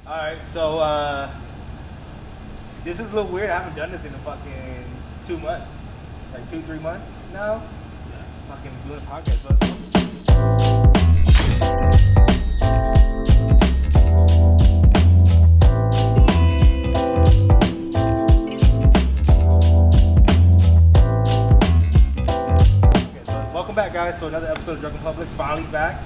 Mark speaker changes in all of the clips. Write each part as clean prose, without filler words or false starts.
Speaker 1: All right, so this is a little weird. I haven't done this in fucking 2 months, like 2-3 months now. Fucking doing a podcast. Welcome back, guys, to another episode of Drunken Public. Finally back.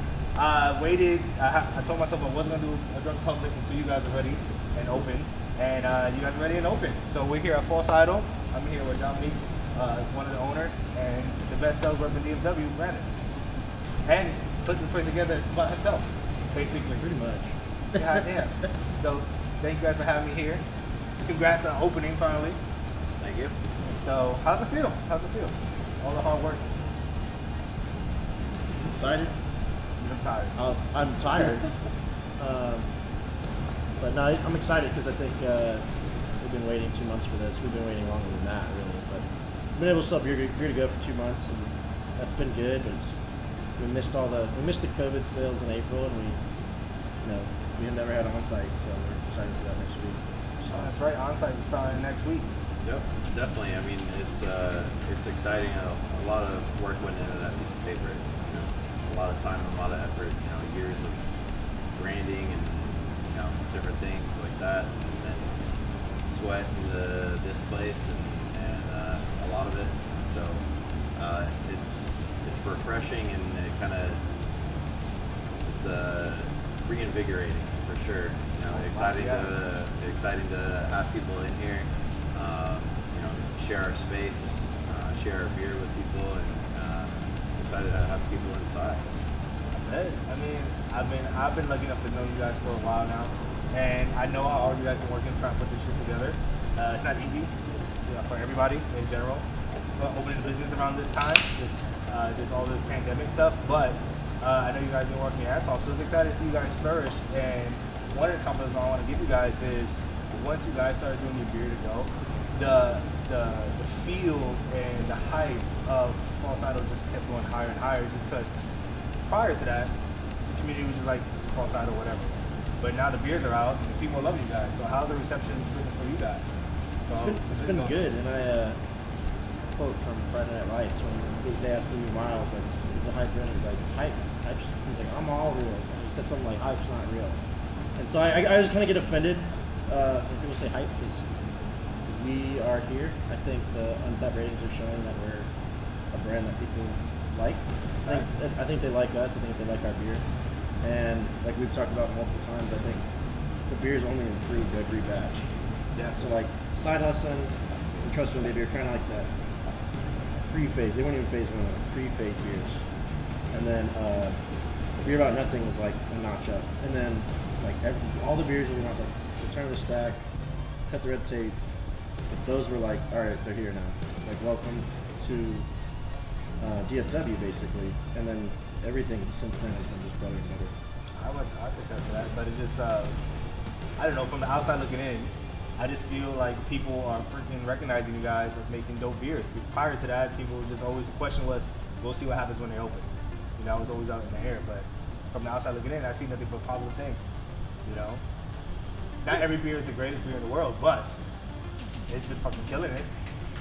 Speaker 1: Waited. I told myself I wasn't gonna do a Drunken Public until you guys are ready and open, and you guys are ready and open. So we're here at False Idol. I'm here with Dominique, one of the owners, and the best sales rep in DFW, Brandon, and put this place together by himself, basically.
Speaker 2: Pretty much.
Speaker 1: God damn. So thank you guys for having me here. Congrats on opening finally.
Speaker 2: Thank you.
Speaker 1: So how's it feel? How's it feel? All the hard work.
Speaker 2: Excited?
Speaker 1: I'm tired.
Speaker 2: I'm tired. But no, I'm excited because I think we've been waiting 2 months for this. We've been waiting longer than that, really. But we've been able to sell beer to go for 2 months, and that's been good. But we missed the COVID sales in April, and we had never had on-site, so we're excited for that next week.
Speaker 1: So that's right. On-site is starting next week.
Speaker 3: Yep, definitely. I mean, it's exciting. A lot of work went into that piece of paper. A lot of time, a lot of effort. Years of branding and different things like that, and then sweat into this place and a lot of it. And so it's refreshing, and it's reinvigorating for sure. Exciting to have people in here. Share our space, share our beer with people, and excited to have people inside.
Speaker 1: Hey, I've been lucky enough to know you guys for a while now, and I know how hard you guys been working trying to put this shit together. It's not easy, for everybody in general. Opening a business around this time, just all this pandemic stuff. But I know you guys been working your ass off, so it's excited to see you guys flourish. And one of the compliments I want to give you guys is once you guys started doing your beer to go, the feel and the hype of False Idol just kept going higher and higher, just because prior to that, the community was just like False Idol, whatever. But now the beers are out and people love you guys. So how's the reception been for you guys?
Speaker 2: It's been good, and I quote from Friday Night Lights when they asked me Miles, like, is the hype real? He's like, hype. He's like, I'm all real. And he said something like, hype's not real. And so I just kind of get offended when people say hype, because we are here. I think the Untapped ratings are showing that we're a brand that people like. I think they like us. I think they like our beer. And like we've talked about multiple times, I think the beer's only improved every batch.
Speaker 1: Yeah.
Speaker 2: So like Side Hustle and Trustworthy Beer, kind of like that pre-phase. They weren't even phase one, pre-phase beers. And then Beer About Nothing was like a notch up. And then like all the beers that we want, like Return of the Stack, Cut the Red Tape, those were like, all right, they're here now. Like, welcome to DFW, basically. And then everything since then has been just better and better.
Speaker 1: I contest to that, but it just, I don't know, from the outside looking in, I just feel like people are freaking recognizing you guys as making dope beers. Prior to that, people just always, the question was, we'll see what happens when they open. It was always out in the air, but from the outside looking in, I see nothing but positive things, Not every beer is the greatest beer in the world, but it's been fucking killing it.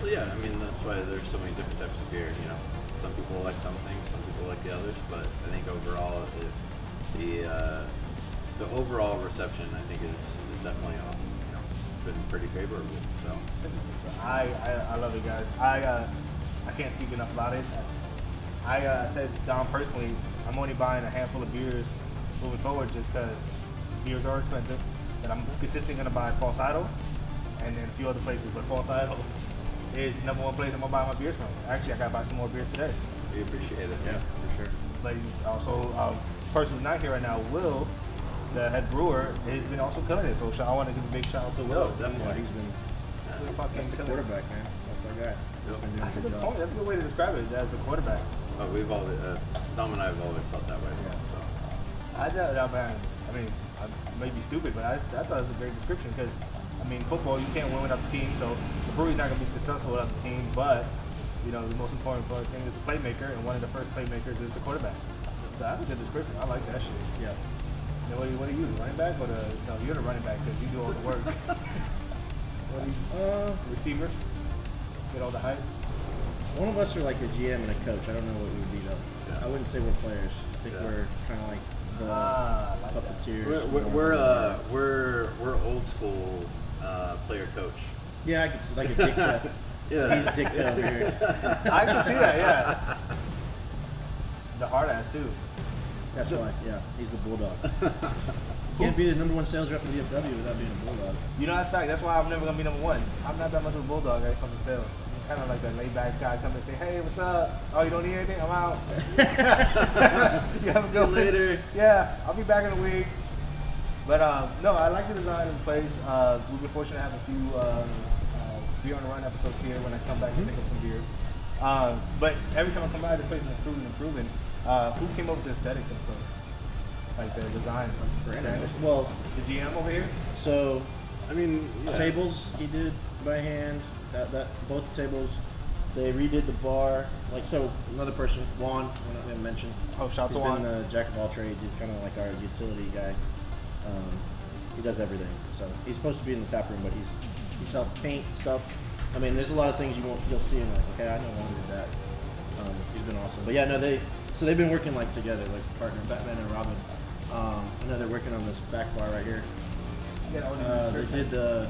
Speaker 3: Well, yeah, that's why there's so many different types of beer. Some people like some things, some people like the others, but I think overall, the overall reception, I think, is definitely it's been pretty favorable. So
Speaker 1: I love it, guys. I can't speak enough about it. I said, Dom, personally, I'm only buying a handful of beers moving forward just because beers are expensive, and I'm consistently going to buy False Idol and then a few other places, but False Idol is the number one place I'm going to buy my beers from. Actually, I got to buy some more beers today.
Speaker 3: We appreciate it.
Speaker 2: Yeah, for sure.
Speaker 1: But also, person who's not here right now, Will, the head brewer, has been also killing it. So I want to give a big shout out to Will.
Speaker 3: Definitely.
Speaker 2: He's been
Speaker 1: Fucking
Speaker 2: the quarterback, man. That's our guy.
Speaker 3: Yep.
Speaker 1: That's a good point. That's a good way to describe it, as the quarterback.
Speaker 3: We've always, Dom and I have always felt that way.
Speaker 2: Yeah.
Speaker 3: So
Speaker 1: I may be stupid, but I thought it was a great description because, football, you can't win without the team, so the brewery's not going to be successful without the team, but, the most important thing is the playmaker, and one of the first playmakers is the quarterback. So that's a good description. I like that shit.
Speaker 2: Yeah.
Speaker 1: Now, what are you, running back or no? You're the running back because you do all the work. What are you? Receiver. Get all the hype.
Speaker 2: One of us are like a GM and a coach. I don't know what we would be though.
Speaker 3: Yeah.
Speaker 2: I wouldn't say we're players. I think we're kind of like the
Speaker 1: like
Speaker 2: puppeteers.
Speaker 3: We're old school player coach.
Speaker 2: Yeah, I could see like a Dick.
Speaker 3: Yeah.
Speaker 2: He's Dick over here.
Speaker 1: I can see that, yeah. The hard ass too.
Speaker 2: That's why. Yeah, he's the bulldog. Can't be the number 1 sales rep in DFW without being a bulldog.
Speaker 1: You know that's fact. That's why I'm never gonna be number 1. I'm not that much of a bulldog when it comes to sales. I'm kind of like that laid back guy come and say, "Hey, what's up? Oh, you don't need anything? I'm out."
Speaker 3: See you later.
Speaker 1: Yeah, I'll be back in a week. But no, I like the design in place. We've been fortunate to have a few beer on the run episodes here when I come back and pick up some beers. But every time I come by, the place is improving. Who came up with the aesthetics of the place? Like the design?
Speaker 2: Brandon. Well,
Speaker 1: the GM over here?
Speaker 2: so
Speaker 3: I mean, yeah.
Speaker 2: tables he did by hand. That both the tables. They redid the bar. Like so, another person, Juan, we haven't mentioned.
Speaker 1: Oh, shout
Speaker 2: He's
Speaker 1: to Juan.
Speaker 2: been the jack of all trades. He's kind of like our utility guy. He does everything. So he's supposed to be in the tap room, but he sells paint stuff. I mean, there's a lot of things you'll see and like, okay, I know Juan did that. He's been awesome. But yeah, no, they've been working like together, like partner, Batman and Robin. I know they're working on this back bar right here. They did the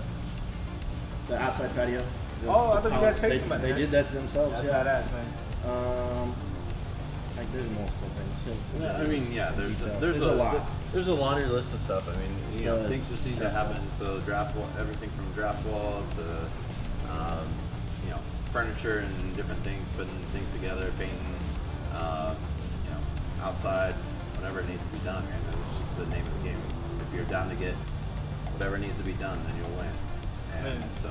Speaker 2: outside patio.
Speaker 1: Oh, I thought you guys paid somebody.
Speaker 2: They did that themselves.
Speaker 1: That's
Speaker 2: yeah.
Speaker 1: badass, man.
Speaker 2: Like there's multiple things.
Speaker 3: Yeah, I mean, yeah, there's
Speaker 2: a lot.
Speaker 3: There's a laundry list of stuff. I mean, you know, things just need to happen. So everything from draft wall to you know, furniture and different things, putting things together, painting, you know, outside, whatever it needs to be done. And it's just the name of the game. If you're down to get whatever needs to be done, then you'll win. And so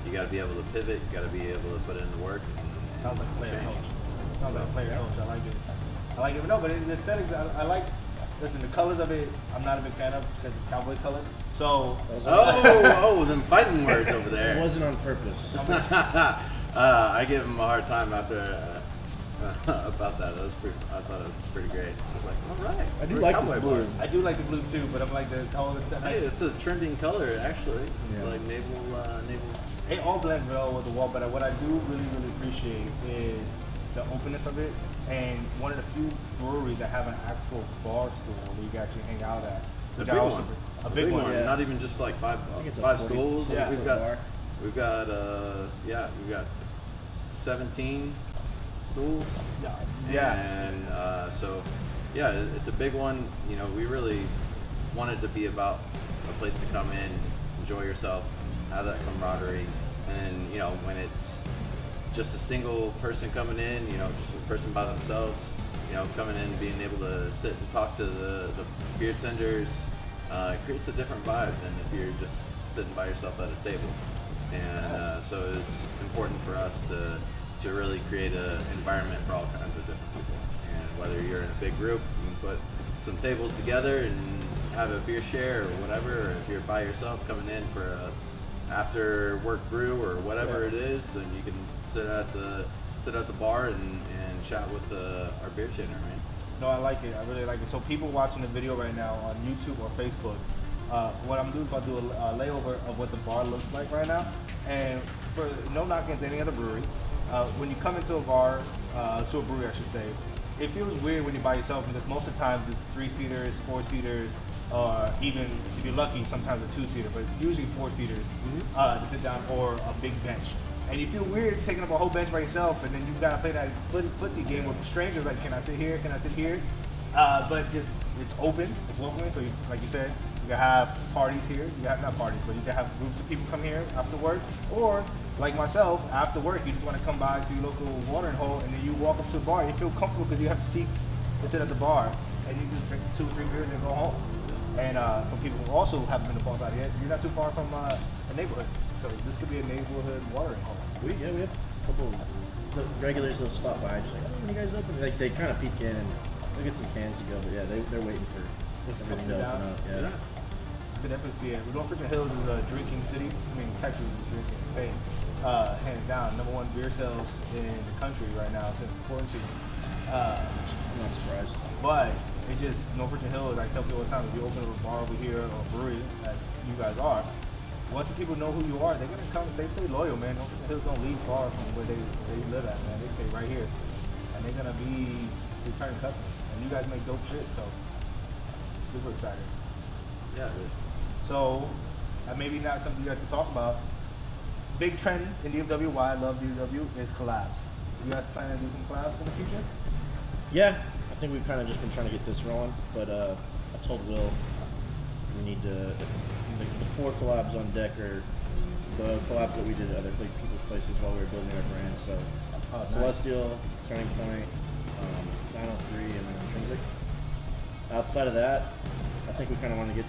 Speaker 3: you got to be able to pivot. You got to be able to put in the work. And
Speaker 1: Sounds like a player
Speaker 3: change.
Speaker 1: coach. Sounds like a player coach. I like it. I like it. But no, but the aesthetics, I like. Listen, the colors of it, I'm not a big fan of because it's cowboy colors. So.
Speaker 3: Them fighting words over there.
Speaker 2: It wasn't on purpose.
Speaker 3: I give him a hard time after about that. I thought it was pretty great. I was like, all right.
Speaker 2: I do like the
Speaker 3: cowboy
Speaker 2: blue.
Speaker 3: bar.
Speaker 1: I do like the blue too, but I'm like the color.
Speaker 3: Hey, it's a trending color actually. It's
Speaker 2: Yeah.
Speaker 3: like naval.
Speaker 1: It all blends well with the wall, but what I do really, really appreciate is the openness of it, and one of the few breweries that have an actual bar stool where you can actually hang out at.
Speaker 3: A
Speaker 1: Which
Speaker 3: big
Speaker 1: I also,
Speaker 3: one.
Speaker 1: a big one.
Speaker 2: yeah.
Speaker 3: Not even just like five
Speaker 2: think it's a 40
Speaker 3: stools.
Speaker 1: Yeah.
Speaker 3: We've
Speaker 2: bar.
Speaker 3: got 17 stools.
Speaker 1: Yeah.
Speaker 3: And so, yeah, it's a big one. You know, we really wanted to be about a place to come in, enjoy yourself, have that camaraderie, and you know, when it's just a single person coming in, you know, just a person by themselves, you know, coming in, being able to sit and talk to the beer tenders, it creates a different vibe than if you're just sitting by yourself at a table. And so it's important for us to really create an environment for all kinds of different people. And whether you're in a big group, you can put some tables together and have a beer share or whatever, or if you're by yourself coming in for a after work brew or whatever it is, then you can sit at the bar and chat with our beer tender, man.
Speaker 1: No, I like it. I really like it. So people watching the video right now on YouTube or Facebook, what I'm doing is I'll do a layover of what the bar looks like right now. And for no knock against any other brewery, when you come into a bar, to a brewery I should say, it feels weird when you're by yourself because most of the times it's 3-seaters, 4-seaters, or even if you're lucky, sometimes a 2-seater, but usually 4-seaters to sit down, or a big bench. And you feel weird taking up a whole bench by yourself, and then you've got to play that footsie game with strangers. Like, can I sit here? Can I sit here? But just it's open, it's welcoming. So, like you said, you can have parties here. You can have not parties, but you can have groups of people come here after work, or like myself, after work, you just want to come by to your local watering hole, and then you walk up to the bar. You feel comfortable because you have seats to sit at the bar, and you just drink 2 or 3 beers and go home. And for people who also haven't been to False Idol yet, you're not too far from a neighborhood. So this could be a neighborhood watering hole.
Speaker 2: We have a couple of regulars that'll stop by, just like, oh, when you guys open? Like they kind of peek in and they'll get some cans to go, but yeah, they're waiting for everything to open up. Yeah.
Speaker 1: You can definitely see it. North Richmond Hills is a drinking city. I mean, Texas is a drinking state. Hands down, #1 beer sales in the country right now since quarantine.
Speaker 2: I'm not surprised.
Speaker 1: But It's just Norfolk and Hill. I tell people all the time, if you open up a bar over here or a brewery, as you guys are, once the people know who you are, they're gonna come. They stay loyal, man. Norfolk and Hills don't leave far from where they live at, man. They stay right here, and they're gonna be returning customers. And you guys make dope shit, so super excited.
Speaker 3: Yeah, it is.
Speaker 1: So, maybe not something you guys can talk about. Big trend in DFW, why I love DFW, is collabs. You guys plan to do some collabs in the future?
Speaker 2: Yeah, I think we've kind of just been trying to get this rolling, but I told Will we need to, the 4 collabs on deck are the collabs that we did at other people's places while we were building our brand. So
Speaker 1: Nice.
Speaker 2: Celestial, Turning Point, 903, and then Intrinsic. Outside of that, I think we kind of want to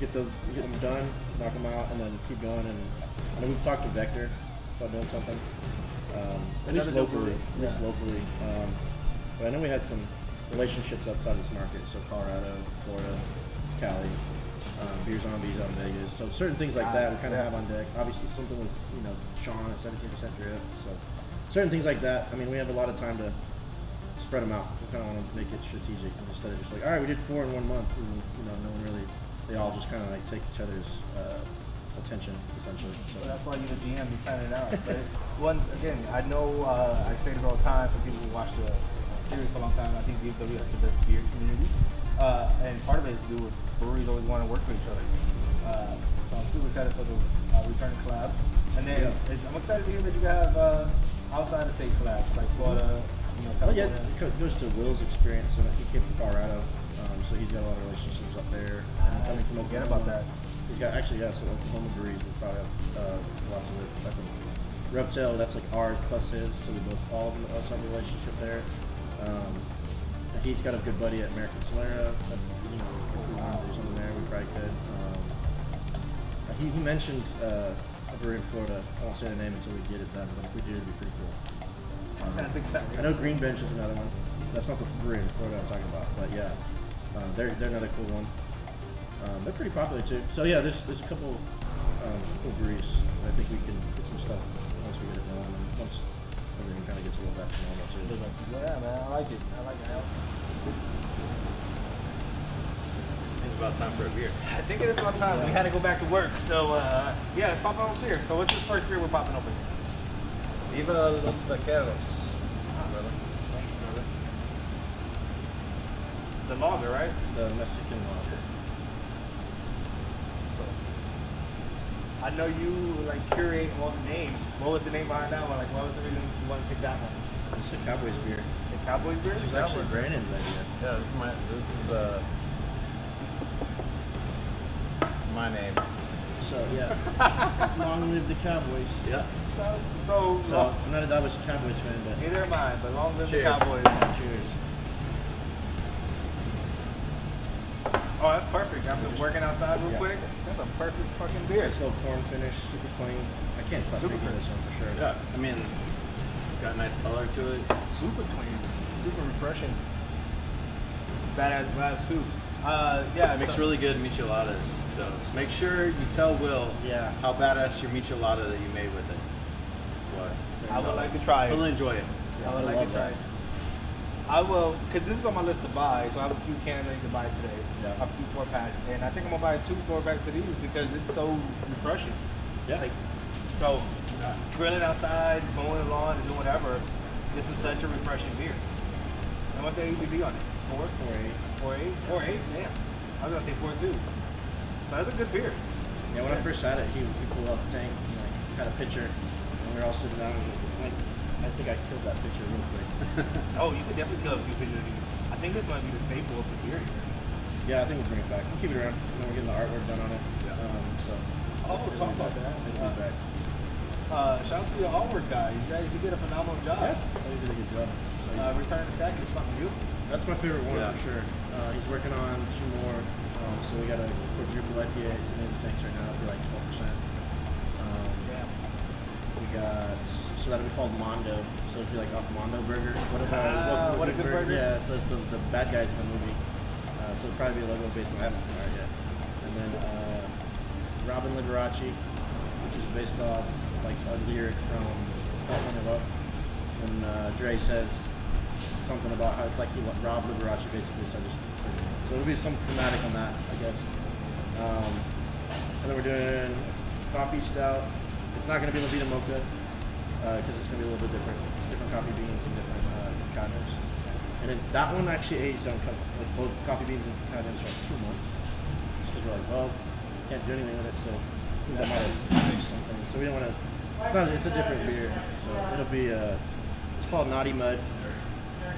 Speaker 2: get them done, knock them out, and then keep going. And I know we've talked to Vector about doing something, at least locally. But I know we had some relationships outside this market, so Colorado, Florida, Cali, Beer Zombies out in Vegas. So certain things like that we kind of have on deck. Obviously something with, Sean at 17% drip. So certain things like that. I mean, we have a lot of time to spread them out. We kind of want to make it strategic instead of just like, all right, we did 4 in 1 month, and no one really. They all just kind of like take each other's attention essentially. So
Speaker 1: Well, that's why you're the GM, you plan it out. But again, I know I say this all the time for people who watch the series for a long time. I think DFW has the best beer community, and part of it is to do with breweries always want to work with each other. So I'm super excited for the returning collabs. And then I'm excited to hear that you have outside of state collabs like Florida,
Speaker 2: Well, yeah,
Speaker 1: California.
Speaker 2: it goes to Will's experience, and he came from Colorado, so he's got a lot of relationships up there. Coming from
Speaker 1: Forget
Speaker 2: Oklahoma,
Speaker 1: about that.
Speaker 2: He's got some Oklahoma breweries we probably have lots of with. I think Reptile, that's like ours plus his, so we both all of us have a relationship there. He's got a good buddy at American Solera. If we wanted to do something there, we probably could. He mentioned a brewery in Florida. I won't say the name until we get it done, but if we do, it'd be pretty cool.
Speaker 1: That's exciting.
Speaker 2: I know Green Bench is another one. That's not the brewery in Florida I'm talking about, but yeah, they're another cool one. They're pretty popular too. So yeah, there's a couple cool breweries. I think we can get some stuff once we get it rolling, and once everything kind of gets a little back to normal too.
Speaker 1: Yeah, man, I like it.
Speaker 3: It's about time for a beer.
Speaker 1: I think it is about time. We had to go back to work, so yeah, let's pop open beer. So what's this first beer we're popping open?
Speaker 3: Viva los vaqueros, brother.
Speaker 1: Thank you, brother. The lager, right?
Speaker 2: The Mexican lager.
Speaker 1: I know you like curate all the names. What was the name behind that one? Like, what was the reason you wanted to pick that one?
Speaker 2: It's a Cowboys beer.
Speaker 1: The Cowboys beer?
Speaker 2: It's actually Brandon's idea.
Speaker 3: Yeah, this is my name.
Speaker 2: So yeah, long live the Cowboys.
Speaker 3: Yeah.
Speaker 1: So
Speaker 2: I'm not a Dallas Cowboys fan, but
Speaker 1: neither am I, but long live the
Speaker 3: Cheers.
Speaker 1: Cowboys.
Speaker 2: cheers.
Speaker 1: Oh, that's perfect. After working outside real
Speaker 2: Yeah.
Speaker 1: quick, that's a perfect fucking beer.
Speaker 2: Nice little corn finish, super clean. I can't stop
Speaker 1: Super
Speaker 2: drinking
Speaker 1: clean.
Speaker 2: this one for sure.
Speaker 3: Yeah, I mean, it's got a nice color to it.
Speaker 1: Super clean, super refreshing. Badass soup. Yeah,
Speaker 3: It makes really good micheladas. So make sure you tell Will
Speaker 2: Yeah.
Speaker 3: how badass your michelada that you made with it was.
Speaker 1: I would like to try it.
Speaker 3: He'll enjoy it.
Speaker 1: I would like to try it. I will, because this is on my list to buy, so I have a few cans I need to buy today.
Speaker 2: Yeah.
Speaker 1: A few 4-packs. And I think I'm going to buy 2 4-packs of these because it's so refreshing.
Speaker 2: Yeah.
Speaker 1: Like, so, grilling outside, mowing the lawn, and doing whatever, this is such a refreshing beer. And what's the ABV on it? 4?
Speaker 2: 4.8.
Speaker 1: 4.8? Damn. I was going to say 4.2. So that's a good beer.
Speaker 2: Yeah, when I first had it, he pulled out the tank and had a pitcher, and we were all sitting down. And I think I killed that pitcher real quick.
Speaker 1: Oh, you could definitely kill a few pictures of these. I think this might be the staple of the beer here.
Speaker 2: Yeah, I think we'll bring it back. We'll keep it around, and then we're getting the artwork done on it.
Speaker 3: Yeah.
Speaker 2: So.
Speaker 1: Oh, we'll talk about that.
Speaker 2: It'll be back.
Speaker 1: Shout out to your artwork guy. You did a phenomenal job.
Speaker 2: Yeah, he did a good job. So
Speaker 1: Return to Stack is something beautiful.
Speaker 2: that's my favorite one
Speaker 3: Yeah.
Speaker 2: for sure. He's working on 2 more. So we got a quadruple IPA sitting in the tanks right now for like 12%.
Speaker 1: Yeah.
Speaker 2: We got, so that'll be called Mondo. So if you like off Mondo Burger, what
Speaker 1: What a Good Burger?
Speaker 2: Yeah, so it's the bad guys in the movie. So it'll probably be a logo based on, I haven't seen art yet. And then Robin Liberace, which is based off like a lyric from Fault Line of Love. And Dre says, something about how it's like he robbed Liberace basically. So it'll be some thematic on that, I guess. And then we're doing coffee stout. It's not going to be Levita Mocha because it's going to be a little bit different coffee beans and different condoms. And then that one actually aged on like both coffee beans and condoms for like 2 months. Just because we're like, well, can't do anything with it, so I think that might have fixed something. So we don't want to. It's a different beer. So it'll be it's called Naughty Mud.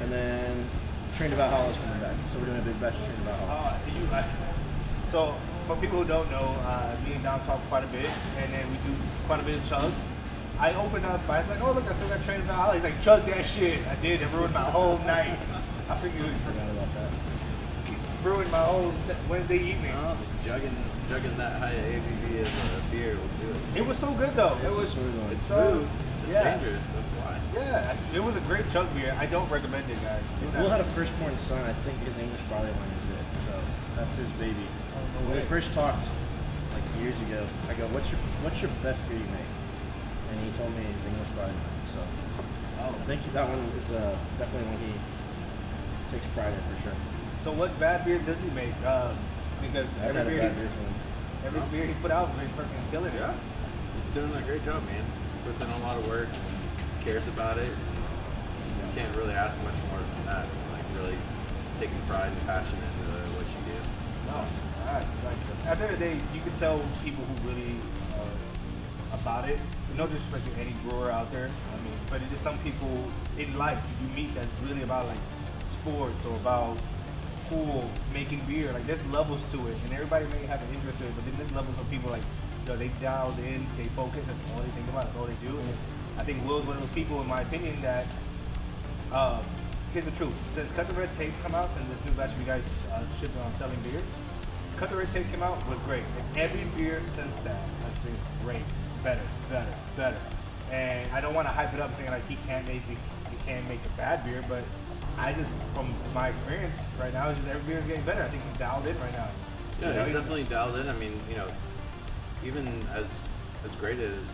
Speaker 2: And then Train of Valhalla is coming back. So we're doing a big batch of Train of Valhalla.
Speaker 1: So for people who don't know, me and Dom talk quite a bit, and then we do quite a bit of chugs. I opened up, I was like, oh look, I still got Train of Valhalla. He's like, chug that shit. I did. It ruined my whole night. I forgot
Speaker 2: about that.
Speaker 1: Ruined my whole Wednesday evening.
Speaker 3: Oh, jugging that high ABV as a beer will do it.
Speaker 1: It was so good though. It's so
Speaker 3: It's dangerous. That's why.
Speaker 1: Yeah, it was a great chug beer. I don't recommend it, guys.
Speaker 2: Will had a firstborn son. I think his English barley wine is it. So that's his baby. When we first talked, like years ago, I go, "What's your best beer you make?" And he told me his English barley wine. So I think that one is definitely one he takes pride in for sure.
Speaker 1: So what bad beer does he make? Because every beer he put out, he's fucking killing it.
Speaker 3: Yeah, he's doing a great job, man. Puts in a lot of work, cares about it. You can't really ask much more than that. Like really taking pride and passion into what you do.
Speaker 1: No, like at the end of the day, you can tell people who really about it. No disrespect to any brewer out there. I mean, but it is some people in life you meet that's really about like sports or about cool making beer. Like there's levels to it, and everybody may have an interest in it, but then there's levels of people like, you know, they dialed in, they focus, that's all they think about, that's all they do. And I think Will's one of those people, in my opinion, that here's the truth. Since Cut the Red Tape come out and this new batch of you guys shipping on selling beer, Cut the Red Tape came out was great. And every beer since that has been great, better. And I don't want to hype it up saying like he can't make a bad beer, but I just, from my experience right now, is just every beer is getting better. I think he's dialed in right now.
Speaker 3: Yeah, he's definitely dialed in. I mean, you know, even as great as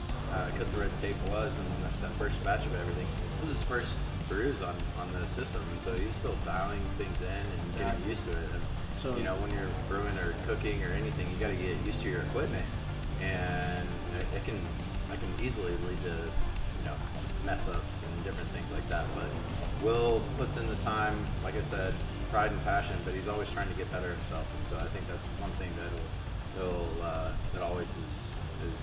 Speaker 3: Cut the Red Tape was and that first batch of everything, it was his first brews on the system, and so he's still dialing things in and getting used to it. And so, you know, when you're brewing or cooking or anything, you got to get used to your equipment, and it can easily lead to, you know, mess ups and different things like that. But Will puts in the time, like I said, pride and passion, but he's always trying to get better himself. And so I think that's one thing that always is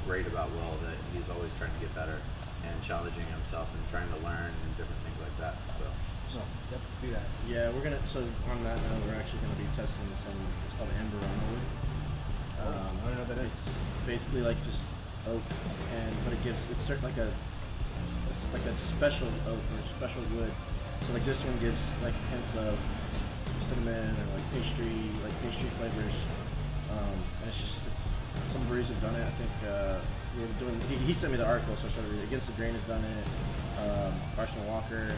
Speaker 3: great about Will, that he's always trying to get better and challenging himself and trying to learn and different things like that. So
Speaker 1: definitely see that.
Speaker 2: Yeah, so on that note, we're actually going to be testing some, it's called Amberano wood.
Speaker 1: I don't know that
Speaker 2: it's basically like just oak, but it's sort of like a special oak or special wood. So like this one gives like hints of cinnamon or like pastry flavors. And it's some breweries have done it. I think we were doing. He sent me the article, so I started reading. Against the Grain has done it. Arsenal Walker.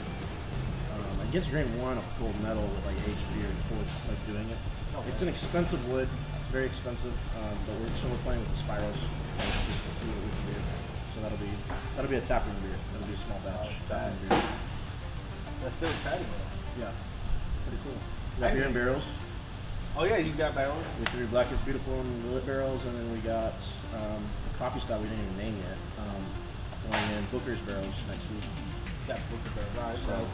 Speaker 2: Against the Grain won a gold medal with like aged beer before like doing it. Okay. It's an expensive wood. It's very expensive, but we're playing with the spirals just to see what we can do. So that'll be a taproom beer. That'll be a small batch taproom beer.
Speaker 1: That's still exciting though.
Speaker 2: Yeah, pretty cool. We got beer in barrels.
Speaker 1: Oh yeah, you got barrels.
Speaker 2: We threw Black is Beautiful in the lit barrels, and then we got the coffee style we didn't even name yet. Going in Booker's barrels next week.
Speaker 1: Got Booker's barrels. Right.
Speaker 2: So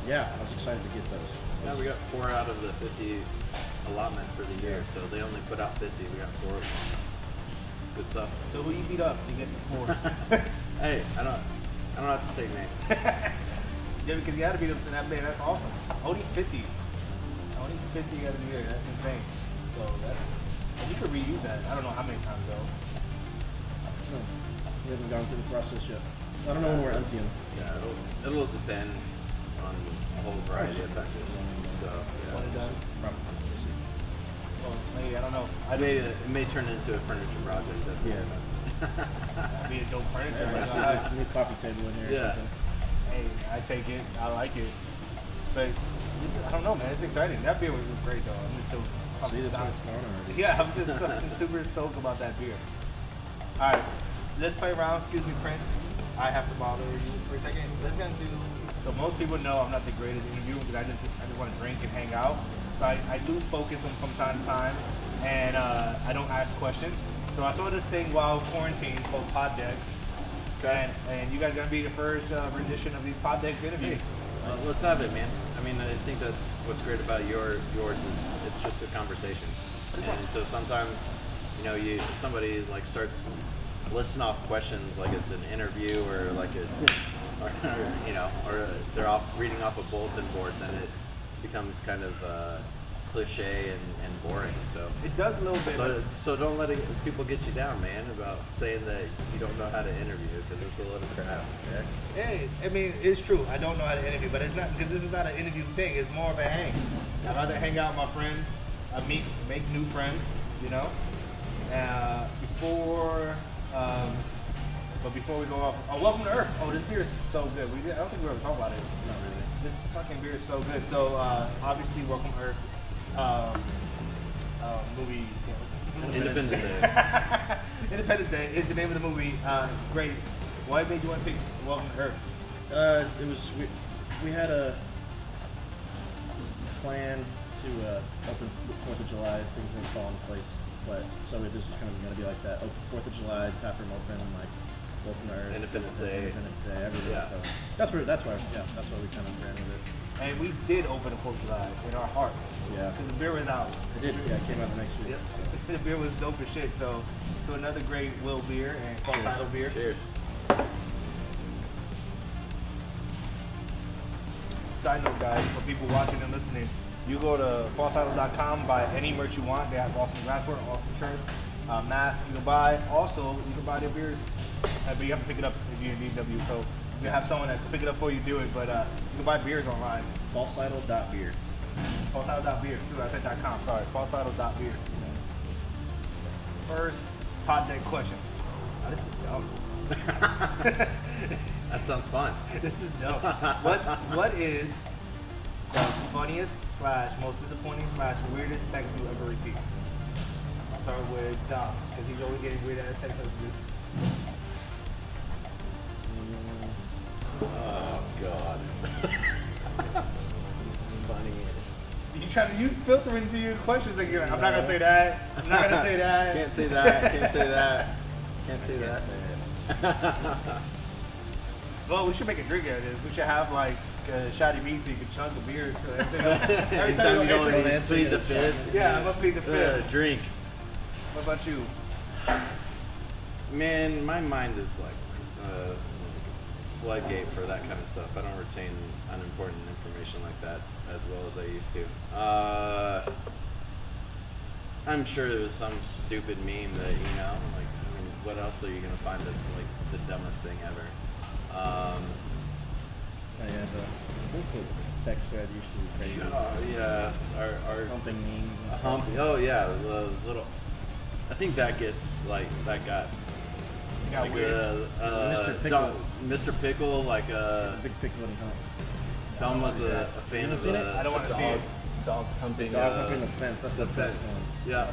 Speaker 2: yeah, I was excited to get those.
Speaker 3: Yeah, we got 4 out of the 50 allotment for the year, so they only put out 50. We got 4 of them. Good stuff.
Speaker 1: So who you beat up to get the 4?
Speaker 3: Hey, I don't have to take names.
Speaker 1: Yeah, because you got to beat up to that man. That's awesome. Only 50 got to be there. That's insane. So and you could reuse that. I don't know how many times though.
Speaker 2: We haven't gone through the process yet. I don't know when we're emptying.
Speaker 3: Yeah, it'll depend on a whole variety of factors. So yeah.
Speaker 1: One and done.
Speaker 2: Probably.
Speaker 1: Well, maybe I don't know.
Speaker 3: It may turn into a furniture project.
Speaker 2: Yeah.
Speaker 1: That'd be a dope furniture.
Speaker 2: Yeah, new coffee table in here.
Speaker 3: Yeah.
Speaker 1: Hey, I take it. I like it. But I don't know, man. It's exciting. That beer was great, though. I'm just still
Speaker 2: See, that's what's going on already.
Speaker 1: Yeah, I'm just super stoked about that beer. All right, let's play around. Excuse me, Prince. I have to bother you for a second. Let's get into. So most people know I'm not the greatest interviewer because I just want to drink and hang out. So I lose focus from time to time, and I don't ask questions. So I saw this thing while quarantine called Pod Decks.
Speaker 3: Okay.
Speaker 1: And you guys are gonna be the first rendition of these Pod Decks interviews.
Speaker 3: Let's have it, man. I mean, I think that's what's great about yours is it's just a conversation. And so sometimes, you know, somebody like starts listing off questions like it's an interview or like or they're off reading off a bulletin board, then it becomes kind of cliche and boring. So
Speaker 1: It does a little bit.
Speaker 3: So don't let people get you down, man, about saying that you don't know how to interview because it's a little crap. Okay?
Speaker 1: Hey, I mean, it's true. I don't know how to interview, but it's not because this is not an interview thing. It's more of a hang. I'd rather hang out with my friends, make new friends, you know. Before we go off, welcome to Earth. Oh, this beer is so good. I don't think we ever talked about it.
Speaker 2: Not really.
Speaker 1: This fucking beer is so good. So obviously, welcome to Earth. Movie.
Speaker 3: Independence Day.
Speaker 1: Independence Day is the name of the movie. Great. Why made you want to pick Welcome to Earth?
Speaker 2: It was we had a plan to open 4th of July. Things didn't fall into place, but so this was kind of going to be like that. 4th of July, tap room open, and like Welcome to Earth,
Speaker 3: Independence Day,
Speaker 2: everything.
Speaker 3: Yeah.
Speaker 2: So that's why we kind of ran with it.
Speaker 1: And we did open the 4th of July in our hearts.
Speaker 2: Yeah.
Speaker 1: Because the beer was out.
Speaker 2: It did. Yeah, it came out the next week.
Speaker 1: Yep. The beer was dope as shit. So another great Will beer and False Idol beer.
Speaker 3: Cheers.
Speaker 1: Side note, guys, for people watching and listening, you go to falseidol.com, buy any merch you want. They have awesome glassware, awesome shirts, masks you can buy. Also, you can buy their beers, but you have to pick it up if you're in DW. So you have someone that can pick it up for you, do it. But you can buy beers online.
Speaker 2: Falseidol.beer.
Speaker 1: Falseidol.beer. I said .com. Sorry, falseidol.beer. First pod deck question. Oh, this is dumb.
Speaker 3: That sounds fun.
Speaker 1: This is dumb. What is the funniest / most disappointing / weirdest text you ever received? I'll start with Dom, because he's always getting weird ass text messages.
Speaker 3: Oh God. Funny.
Speaker 1: You filtering through your questions like I'm not gonna say that. I'm not gonna say that.
Speaker 3: Can't say that. Can't say that. Can't say that.
Speaker 1: Well, we should make a drink out of this. We should have like a shotty meat so you can chug the beer. So
Speaker 3: Every time you don't plead the fifth.
Speaker 1: Yeah, I'm gonna plead the fifth.
Speaker 3: Drink.
Speaker 1: What about you?
Speaker 3: Man, my mind is like floodgate for that kind of stuff. I don't retain unimportant information like that as well as I used to. I'm sure there was some stupid meme that, you know, like, I mean, what else are you gonna find that's like the dumbest thing ever?
Speaker 2: The text thread used to be crazy.
Speaker 3: Yeah, our
Speaker 2: Humping memes.
Speaker 3: Oh yeah, the little. I think that gets like that got.
Speaker 1: Got
Speaker 3: Like
Speaker 1: weird.
Speaker 2: Mr. Pickle.
Speaker 3: Mr. Pickle, like
Speaker 2: Big pickle and hump.
Speaker 3: Tom was a fan
Speaker 2: You
Speaker 3: of
Speaker 2: seen it?
Speaker 1: I don't want to see it.
Speaker 3: dog humping.
Speaker 2: Dog humping the fence. That's
Speaker 3: the
Speaker 2: the
Speaker 3: fence.
Speaker 2: best one.
Speaker 3: Yeah,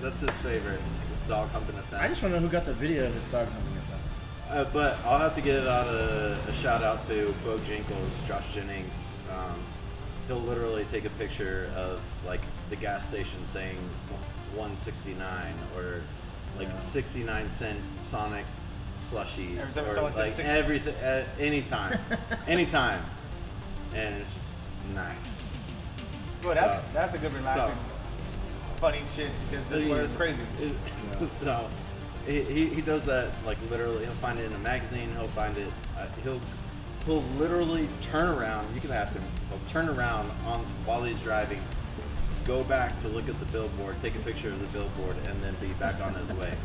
Speaker 3: that's his favorite. Dog humping the fence.
Speaker 2: I just want to know who got the video of this dog humping the fence.
Speaker 3: But I'll have to get out a shout out to Bojangles, Josh Jennings. He'll literally take a picture of like the gas station saying 169 or like 69-cent Sonic slushies
Speaker 1: Every time
Speaker 3: or
Speaker 1: someone says
Speaker 3: like
Speaker 1: 60.
Speaker 3: everything, anytime, and it's just nice.
Speaker 1: Well, that's a good relaxing, funny shit because this world is crazy.
Speaker 3: So he does that like literally. He'll find it in a magazine. He'll find it. He'll literally turn around. You can ask him. He'll turn around while he's driving, go back to look at the billboard, take a picture of the billboard, and then be back on his way.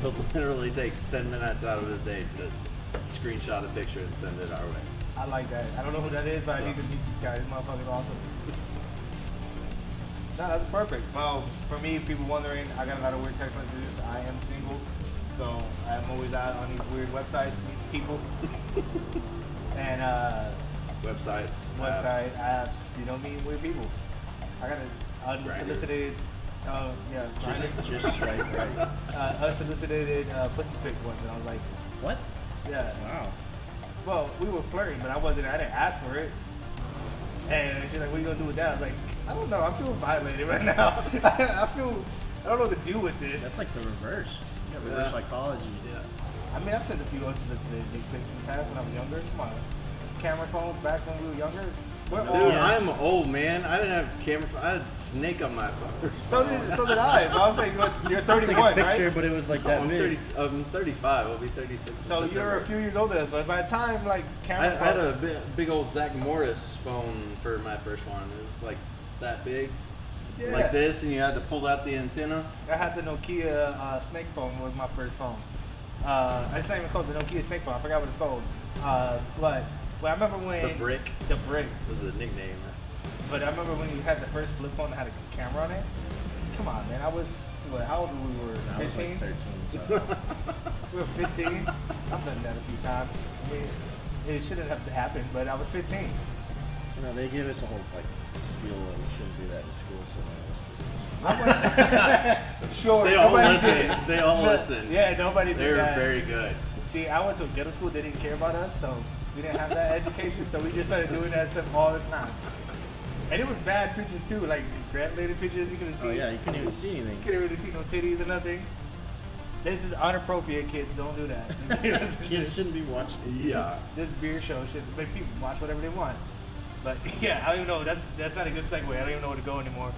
Speaker 3: He'll literally take 10 minutes out of his day to screenshot a picture and send it our way.
Speaker 1: I like that. I don't know who that is, but I need to meet this guy. This motherfucker's awesome. No, that's perfect. Well, for me, people wondering, I got a lot of weird text messages. I am single, so I'm always out on these weird websites, meeting people. And
Speaker 3: Websites,
Speaker 1: apps, you know, meeting weird people. I got an unsolicited,
Speaker 2: Just right.
Speaker 1: unsolicited pussy pic once, and I was like,
Speaker 2: What?
Speaker 1: Yeah.
Speaker 2: Wow.
Speaker 1: Well, we were flirting, but I didn't ask for it. And she's like, what are you gonna do with that? I was like, I don't know, I feel violated right now. I don't know what to do with this.
Speaker 2: That's like the reverse. You got reverse psychology.
Speaker 3: Yeah.
Speaker 1: I mean, I've sent a few others to the big things in the past when I was younger. Come on. Camera phones back when we were younger. We're
Speaker 3: Dude,
Speaker 1: old.
Speaker 3: I'm old, man. I didn't have camera. I had Snake on my phone.
Speaker 1: So did I. But I was like, you're 31,
Speaker 2: Picture,
Speaker 1: right?
Speaker 2: but it was like that
Speaker 3: I'm,
Speaker 2: big.
Speaker 3: 30, I'm 35. I'll be 36. in
Speaker 1: So you're
Speaker 3: September.
Speaker 1: a few years older. So by the time like
Speaker 3: I
Speaker 1: camera
Speaker 3: had
Speaker 1: phones,
Speaker 3: a big old Zach Morris phone for my first one. It was like that big,
Speaker 1: yeah.
Speaker 3: like this, and you had to pull out the antenna.
Speaker 1: I had the Nokia Snake phone was my first phone. It's not even called the Nokia Snake phone. I forgot what it's called. But I remember when
Speaker 3: The Brick.
Speaker 1: The Brick.
Speaker 3: Was the nickname.
Speaker 1: But I remember when you had the first flip phone that had a camera on it. Come on, man. I was how old were we?
Speaker 2: I was
Speaker 1: 15.
Speaker 2: like 13. So.
Speaker 1: We were 15. I've done that a few times. I mean, it shouldn't have happened, but I was 15.
Speaker 2: You know, they give us a whole like spiel that we shouldn't do that in school. So
Speaker 1: Sure.
Speaker 3: They all
Speaker 1: nobody
Speaker 3: listen.
Speaker 1: did.
Speaker 3: They all
Speaker 1: No,
Speaker 3: listen.
Speaker 1: Yeah, nobody did
Speaker 3: They're
Speaker 1: that.
Speaker 3: very good.
Speaker 1: See, I went to a ghetto school. They didn't care about us, so we didn't have that education. So we just started doing that stuff all the time. And it was bad pictures too, like granulated pictures. You couldn't see.
Speaker 2: Oh yeah, you couldn't even see anything.
Speaker 1: You couldn't really see no titties or nothing. This is inappropriate, kids. Don't do that.
Speaker 2: Kids shouldn't be watching.
Speaker 3: Yeah.
Speaker 1: This beer show should make people watch whatever they want. But yeah, I don't even know. That's not a good segue. I don't even know where to go anymore.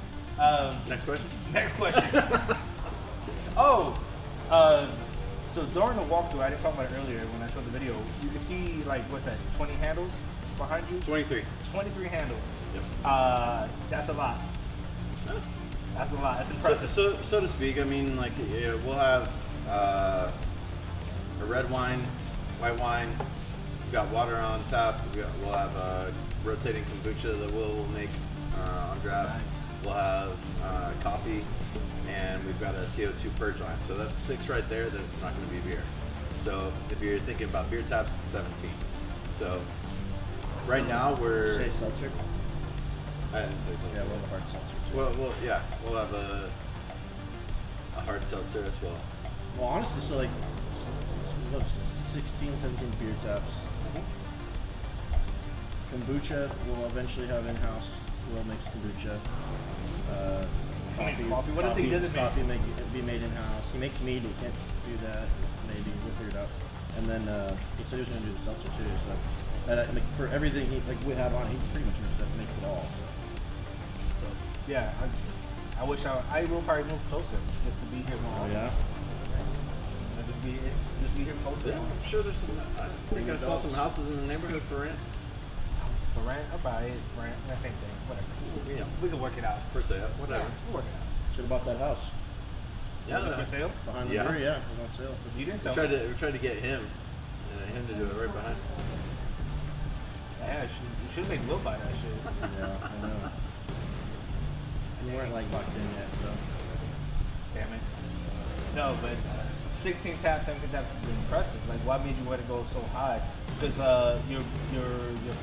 Speaker 3: Next question.
Speaker 1: Next question. So during the walkthrough, I didn't talk about it earlier when I showed the video. You can see like what's that? 20 handles behind you.
Speaker 3: 23.
Speaker 1: 23 handles.
Speaker 3: Yep.
Speaker 1: That's a lot. That's a lot. That's
Speaker 3: So,
Speaker 1: impressive.
Speaker 3: so to speak, I mean, like, yeah, we'll have a red wine, white wine. We've got water on tap. We'll have a rotating kombucha that we'll make on draft.
Speaker 1: Nice.
Speaker 3: We'll have coffee, and we've got a CO2 purge line. So that's 6 right there. That's not going to be beer. So if you're thinking about beer taps, it's 17. So right now we're.
Speaker 2: Say seltzer.
Speaker 3: I didn't say something.
Speaker 2: Yeah, we'll have a hard seltzer. Too.
Speaker 3: Well, yeah, we'll have a hard seltzer as well.
Speaker 2: Well, honestly, so like we'll have 16, 17 beer taps. Kombucha we'll eventually have in-house. We'll make kombucha.
Speaker 1: Coffee. What if he doesn't make?
Speaker 2: Coffee be made in-house. He makes mead. He can't do that. Maybe we'll figure it out. And then he said he was going to do the seltzer too. So like, for everything we have on, he pretty much makes it all. So.
Speaker 1: Yeah, I wish I will probably move closer just to be here more.
Speaker 2: Oh yeah.
Speaker 1: Just be here closer.
Speaker 3: Yeah, I'm sure there's some. I think I saw some houses in the neighborhood for rent.
Speaker 1: For rent, I'll buy it. Rent, the same thing. Whatever.
Speaker 3: Yeah.
Speaker 1: We can work it out.
Speaker 3: For sale, whatever.
Speaker 1: Yeah, we'll work it out.
Speaker 2: Should have bought that house
Speaker 3: Yeah,
Speaker 1: Was it for sale?
Speaker 2: behind the
Speaker 3: Yeah.
Speaker 2: brewery. Yeah, it was on sale.
Speaker 1: You didn't
Speaker 3: we
Speaker 1: tell me.
Speaker 3: tried to get him to do it right behind.
Speaker 1: Yeah, you should make Will buy that shit.
Speaker 2: Yeah, I know. We weren't like locked in yet, so.
Speaker 1: Damn it. No, but 16 taps, 17 taps is impressive. Like, why made you want to go so high? Because your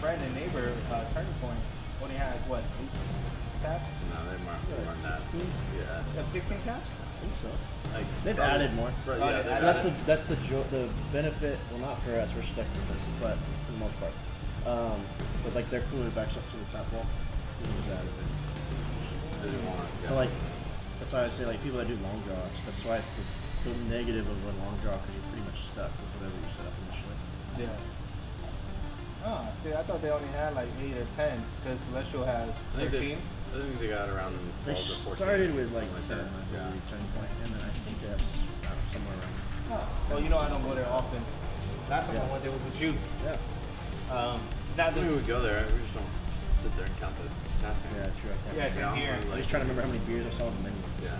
Speaker 1: friend and neighbor, Turning Point, only has what, 8 taps?
Speaker 3: No, they might run that.
Speaker 2: 16?
Speaker 3: Yeah.
Speaker 1: You have 16 taps?
Speaker 2: I think so.
Speaker 3: Like,
Speaker 2: They've
Speaker 3: probably-
Speaker 2: added more.
Speaker 3: Right,
Speaker 1: Oh,
Speaker 3: yeah,
Speaker 1: they
Speaker 3: they've
Speaker 1: added.
Speaker 3: added.
Speaker 2: That's the benefit. Well, not for us. We're stuck with this, but for the most part. But like their cooler backs up to the top wall. They just added it.
Speaker 3: They didn't want it,
Speaker 2: So
Speaker 3: yeah.
Speaker 2: like, that's why I say like people that do long draws. That's why it's the negative of a long draw because you're pretty much stuck with whatever you set up initially.
Speaker 1: Yeah. Oh, see, I thought they only had like 8 or 10, because Celestial has
Speaker 3: I
Speaker 1: 13.
Speaker 3: think they got around
Speaker 2: They
Speaker 3: 12 or 14.
Speaker 2: started with like
Speaker 3: something
Speaker 2: 10,
Speaker 3: that.
Speaker 2: I believe,
Speaker 3: Yeah.
Speaker 2: 10 point, and then I think they have somewhere around.
Speaker 1: Oh, well, you know I don't go there often. Last time I
Speaker 2: Yeah.
Speaker 1: went there was with you.
Speaker 2: Yeah.
Speaker 1: Not
Speaker 3: We
Speaker 1: the,
Speaker 3: would go there. We just don't sit there and count the tap.
Speaker 2: Yeah, true. I can't
Speaker 1: Yeah,
Speaker 2: remember.
Speaker 1: same here.
Speaker 2: I was trying to remember how many beers I saw on the menu.
Speaker 3: Yeah.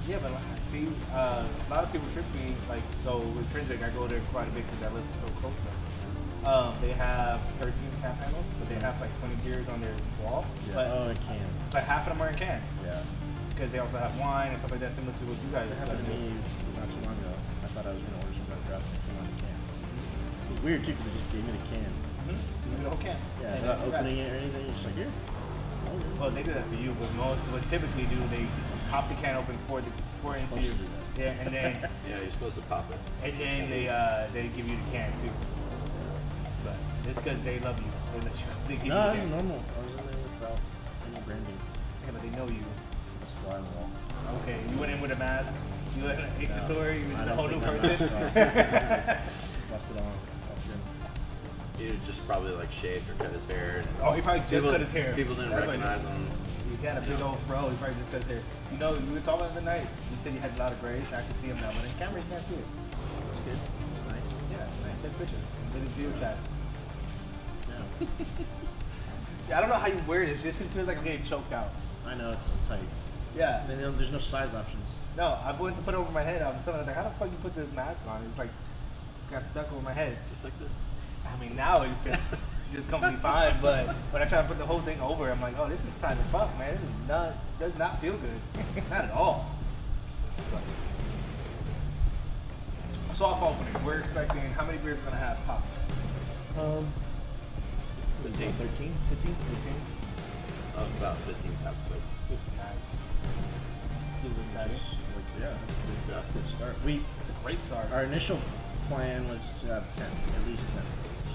Speaker 1: yeah, but like, see, a lot of people trip me, like, so with Trinsic, I go there quite a bit because I live so close there. They have 13 tap handles, but they have like 20 beers on their wall.
Speaker 2: Yeah.
Speaker 1: But,
Speaker 2: Oh, it can.
Speaker 1: but half of them are in cans.
Speaker 2: Yeah.
Speaker 1: Because they also have wine and stuff like that, similar to what you guys
Speaker 2: It happened to
Speaker 1: do.
Speaker 2: me not too long ago. I thought I was going to order some kind of draft and it came out in a can. It was weird too because they just gave me the can.
Speaker 1: Mm-hmm. The whole can.
Speaker 2: Yeah,
Speaker 1: And
Speaker 2: without
Speaker 1: then-
Speaker 2: opening it or anything. It's just like, here.
Speaker 1: Well, they do that for you, but most, what typically do, they pop the can open, pour into you. Yeah, and then
Speaker 3: Yeah, you're supposed to pop it.
Speaker 1: and then they give you the can too. But it's because they love you. They give you
Speaker 2: No,
Speaker 1: the
Speaker 2: it's
Speaker 1: can.
Speaker 2: normal. I was in there without any branding.
Speaker 1: Yeah, but they know you.
Speaker 2: That's why I'm all.
Speaker 1: Okay, you went in with a mask. You went in an tour. You
Speaker 2: I
Speaker 1: was a
Speaker 2: don't
Speaker 1: whole new
Speaker 2: think
Speaker 1: person.
Speaker 2: I'm not. Left it on. Left it
Speaker 3: He just probably like shaved or cut his hair. And
Speaker 1: Oh, he probably just cut his hair.
Speaker 3: People didn't
Speaker 1: That's why
Speaker 3: recognize him.
Speaker 1: He got a big old fro. He probably just cut his hair. You know, you were talking about the night. You said you had a lot of grays. I can see him now, but in camera you can't see it.
Speaker 2: It's good. It's nice.
Speaker 1: Yeah, nice. Take pictures. Look at video chat.
Speaker 2: Yeah.
Speaker 1: Yeah, I don't know how you wear it. It just feels like I'm getting choked out.
Speaker 2: I know it's tight.
Speaker 1: Yeah.
Speaker 2: And then there's no size options.
Speaker 1: No, I went to put it over my head. I was like, how the fuck you put this mask on? It's like got stuck over my head.
Speaker 3: Just like this.
Speaker 1: I mean, now it fits just completely fine, but when I try to put the whole thing over, I'm like, oh, this is tight as fuck, man. This is not, does not feel good. Not at all. Soft opening. We're expecting, how many beers are going to have pop?
Speaker 3: 15.
Speaker 2: 13, 15?
Speaker 1: 15?
Speaker 3: About 15 taps. So.
Speaker 1: Nice. Super exciting.
Speaker 2: Yeah, that's a good start.
Speaker 1: It's a great start.
Speaker 2: Our initial plan was to have 10, at least 10.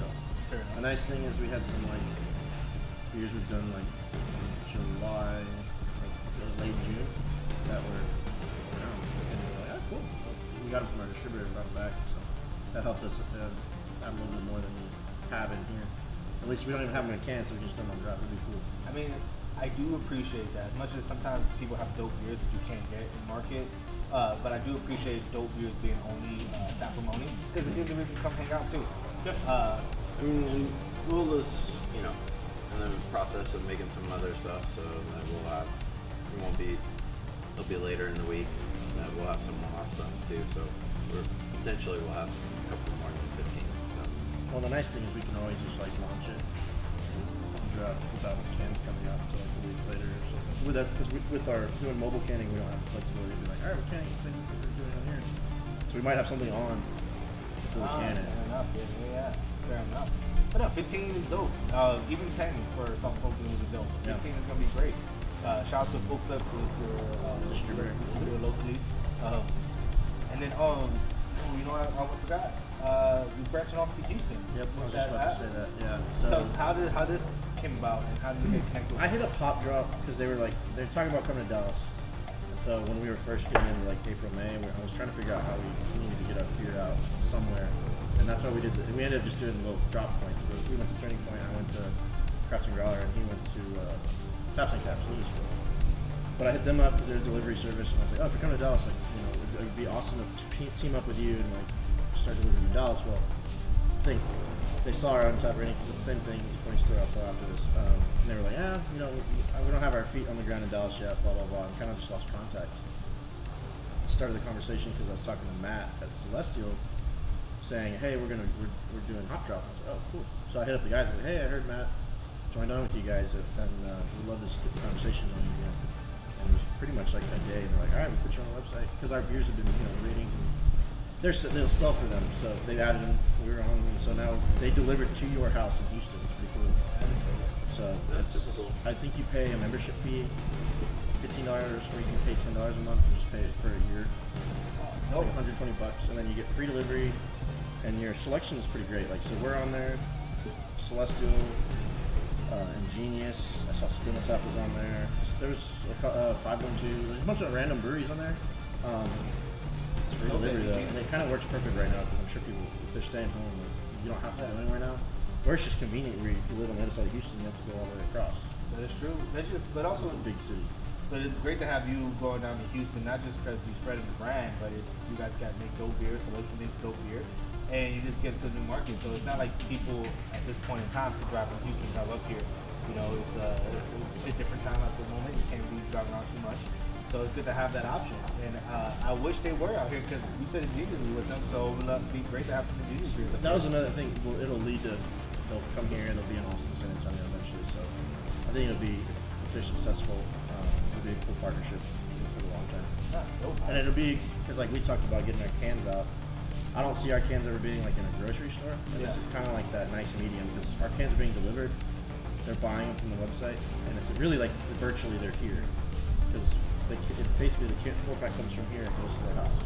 Speaker 2: So
Speaker 1: Fair enough.
Speaker 2: the nice thing is we had some like beers we've done like July, like late June that were around, and we were like, ah, cool. We got them from our distributor and brought them back, so that helped us add a little bit more than we have in here. At least we don't even have them in cans, so we just throw them on drop. It'd be cool.
Speaker 1: I mean, I do appreciate that. As much as sometimes people have dope beers that you can't get in market, but I do appreciate dope beers being only tap room only because it gives the can come hang out too.
Speaker 3: I mean, and we'll just, you know, in the process of making some other stuff, so that we'll have, it won't be, it'll be later in the week, and we'll have some more stuff too, so we're, potentially we'll have a couple more than 15, so.
Speaker 2: Well, the nice thing is we can always just like launch it and drop without cans coming out until like a week later or something. With that, because with our doing mobile canning, we don't have the flexibility to be like, all right, we're canning the same thing we're doing on here. So we might have something on before we can it.
Speaker 1: Fair enough. Yeah, fair enough. But no, 15 is dope. Even 10 for some folks is dope. 15
Speaker 2: Yeah.
Speaker 1: is gonna be great. Shout out to Full Clip with your
Speaker 2: Distributor
Speaker 1: locally. And then you know what I almost forgot. You branching off to Houston.
Speaker 2: Yep, I was
Speaker 1: That
Speaker 2: just about to say that. Yeah.
Speaker 1: So how this came about and how did you get connected?
Speaker 2: I hit a pop drop because they're talking about coming to Dallas. And so when we were first getting into like April, May, I was trying to figure out how we needed to get our beer out somewhere. And that's why we did we ended up just doing little drop points. We went to Turning Point, I went to Craft and Growler, and he went to Taps and Caps, Louisville. But I hit them up with their delivery service, and I was like, oh, if you're coming to Dallas, like, you know, it'd be awesome to team up with you and like start delivering in Dallas. Well, I think they saw our Untapped rating, the same thing, this point store also after this. And they were like, yeah, you know, we don't have our feet on the ground in Dallas yet, blah, blah, blah, and kind of just lost contact. Started the conversation because I was talking to Matt at Celestial, saying, hey, we're doing hop drop. I was like, oh, cool. So I hit up the guys and said, hey, I heard Matt joined on with you guys, and we'd love to get the conversation on again. And it was pretty much like that day, and they're like, all right, we'll put you on the website, because our beers have been, you know, ratings, and they'll sell for them, so they added them, we were on them, so now they delivered to your house in Houston. It's pretty cool. So
Speaker 3: That's super cool.
Speaker 2: I think you pay a membership fee, $15, or you can pay $10 a month and just pay it for a year.
Speaker 1: Oh,
Speaker 2: Like $120, and then you get free delivery, and your selection is pretty great. Like, so we're on there, Celestial, Ingenious. I saw Spinal Tap was on there. There was 512. There's a bunch of random breweries on there. It's free delivery though, and it kind of works perfect right now because I'm sure people, if they're staying home, like, you don't have to go anywhere now. Or it's just convenient. Where if you live on the other side of Houston, you have to go all the way across.
Speaker 1: that is true. But also
Speaker 2: It's a big city.
Speaker 1: But it's great to have you going down to Houston, not just because you spreading the brand, but it's you guys got to make dope beer, Selection makes dope beer, and you just get to a new market. So it's not like people at this point in time to drive from Houston come up here. You know, it's a different time at the moment. You can't be driving around too much. So it's good to have that option. And I wish they were out here because we said immediately with them. So it would be great to have some Indigenous beers.
Speaker 2: That was another thing. Well, it'll lead to they'll come here and they'll be in Austin, San Antonio eventually. So I think it'll be, if they're successful, it'll be a cool partnership for the long term. And it'll be because like we talked about getting our cans out. I don't see our cans ever being like in a grocery store. And this is kind of like that nice medium because our cans are being delivered. They're buying them from the website, and it's really like virtually they're here because basically the 4-pack comes from here and goes to their house.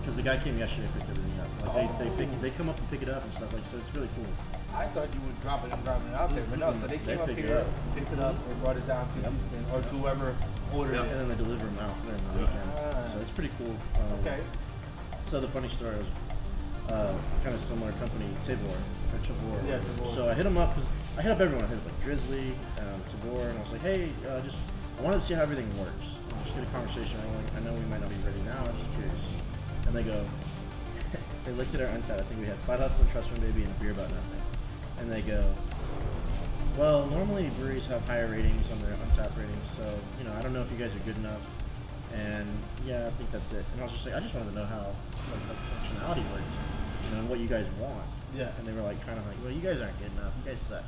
Speaker 2: Because the guy came yesterday and picked everything up. Like they come up and pick it up and stuff. Like so, it's really cool.
Speaker 1: I thought you would drop it and drop it out there, but no. So they came up here, picked it up, and brought it down to Houston or to whoever ordered it,
Speaker 2: and then they deliver them out there on the weekend. So it's pretty cool.
Speaker 1: Okay.
Speaker 2: So the funny story was kind of similar company, Tabor.
Speaker 1: Yeah, Tabor.
Speaker 2: So I hit them up because I hit up everyone. I hit up like Drizzly, Tabor, and I was like, hey, I wanted to see how everything works. Just get a conversation rolling. I know we might not be ready now. I'm just curious. And they go, they looked at our Untappd. I think we had Side Hustle and Trust Fund Baby and a beer about nothing. And they go, well, normally breweries have higher ratings on their Untappd ratings, so I don't know if you guys are good enough. And yeah, I think that's it. And I was just like, I just wanted to know how the functionality works, and what you guys want.
Speaker 1: Yeah.
Speaker 2: And they were like, kind of like, well, you guys aren't good enough. You guys suck.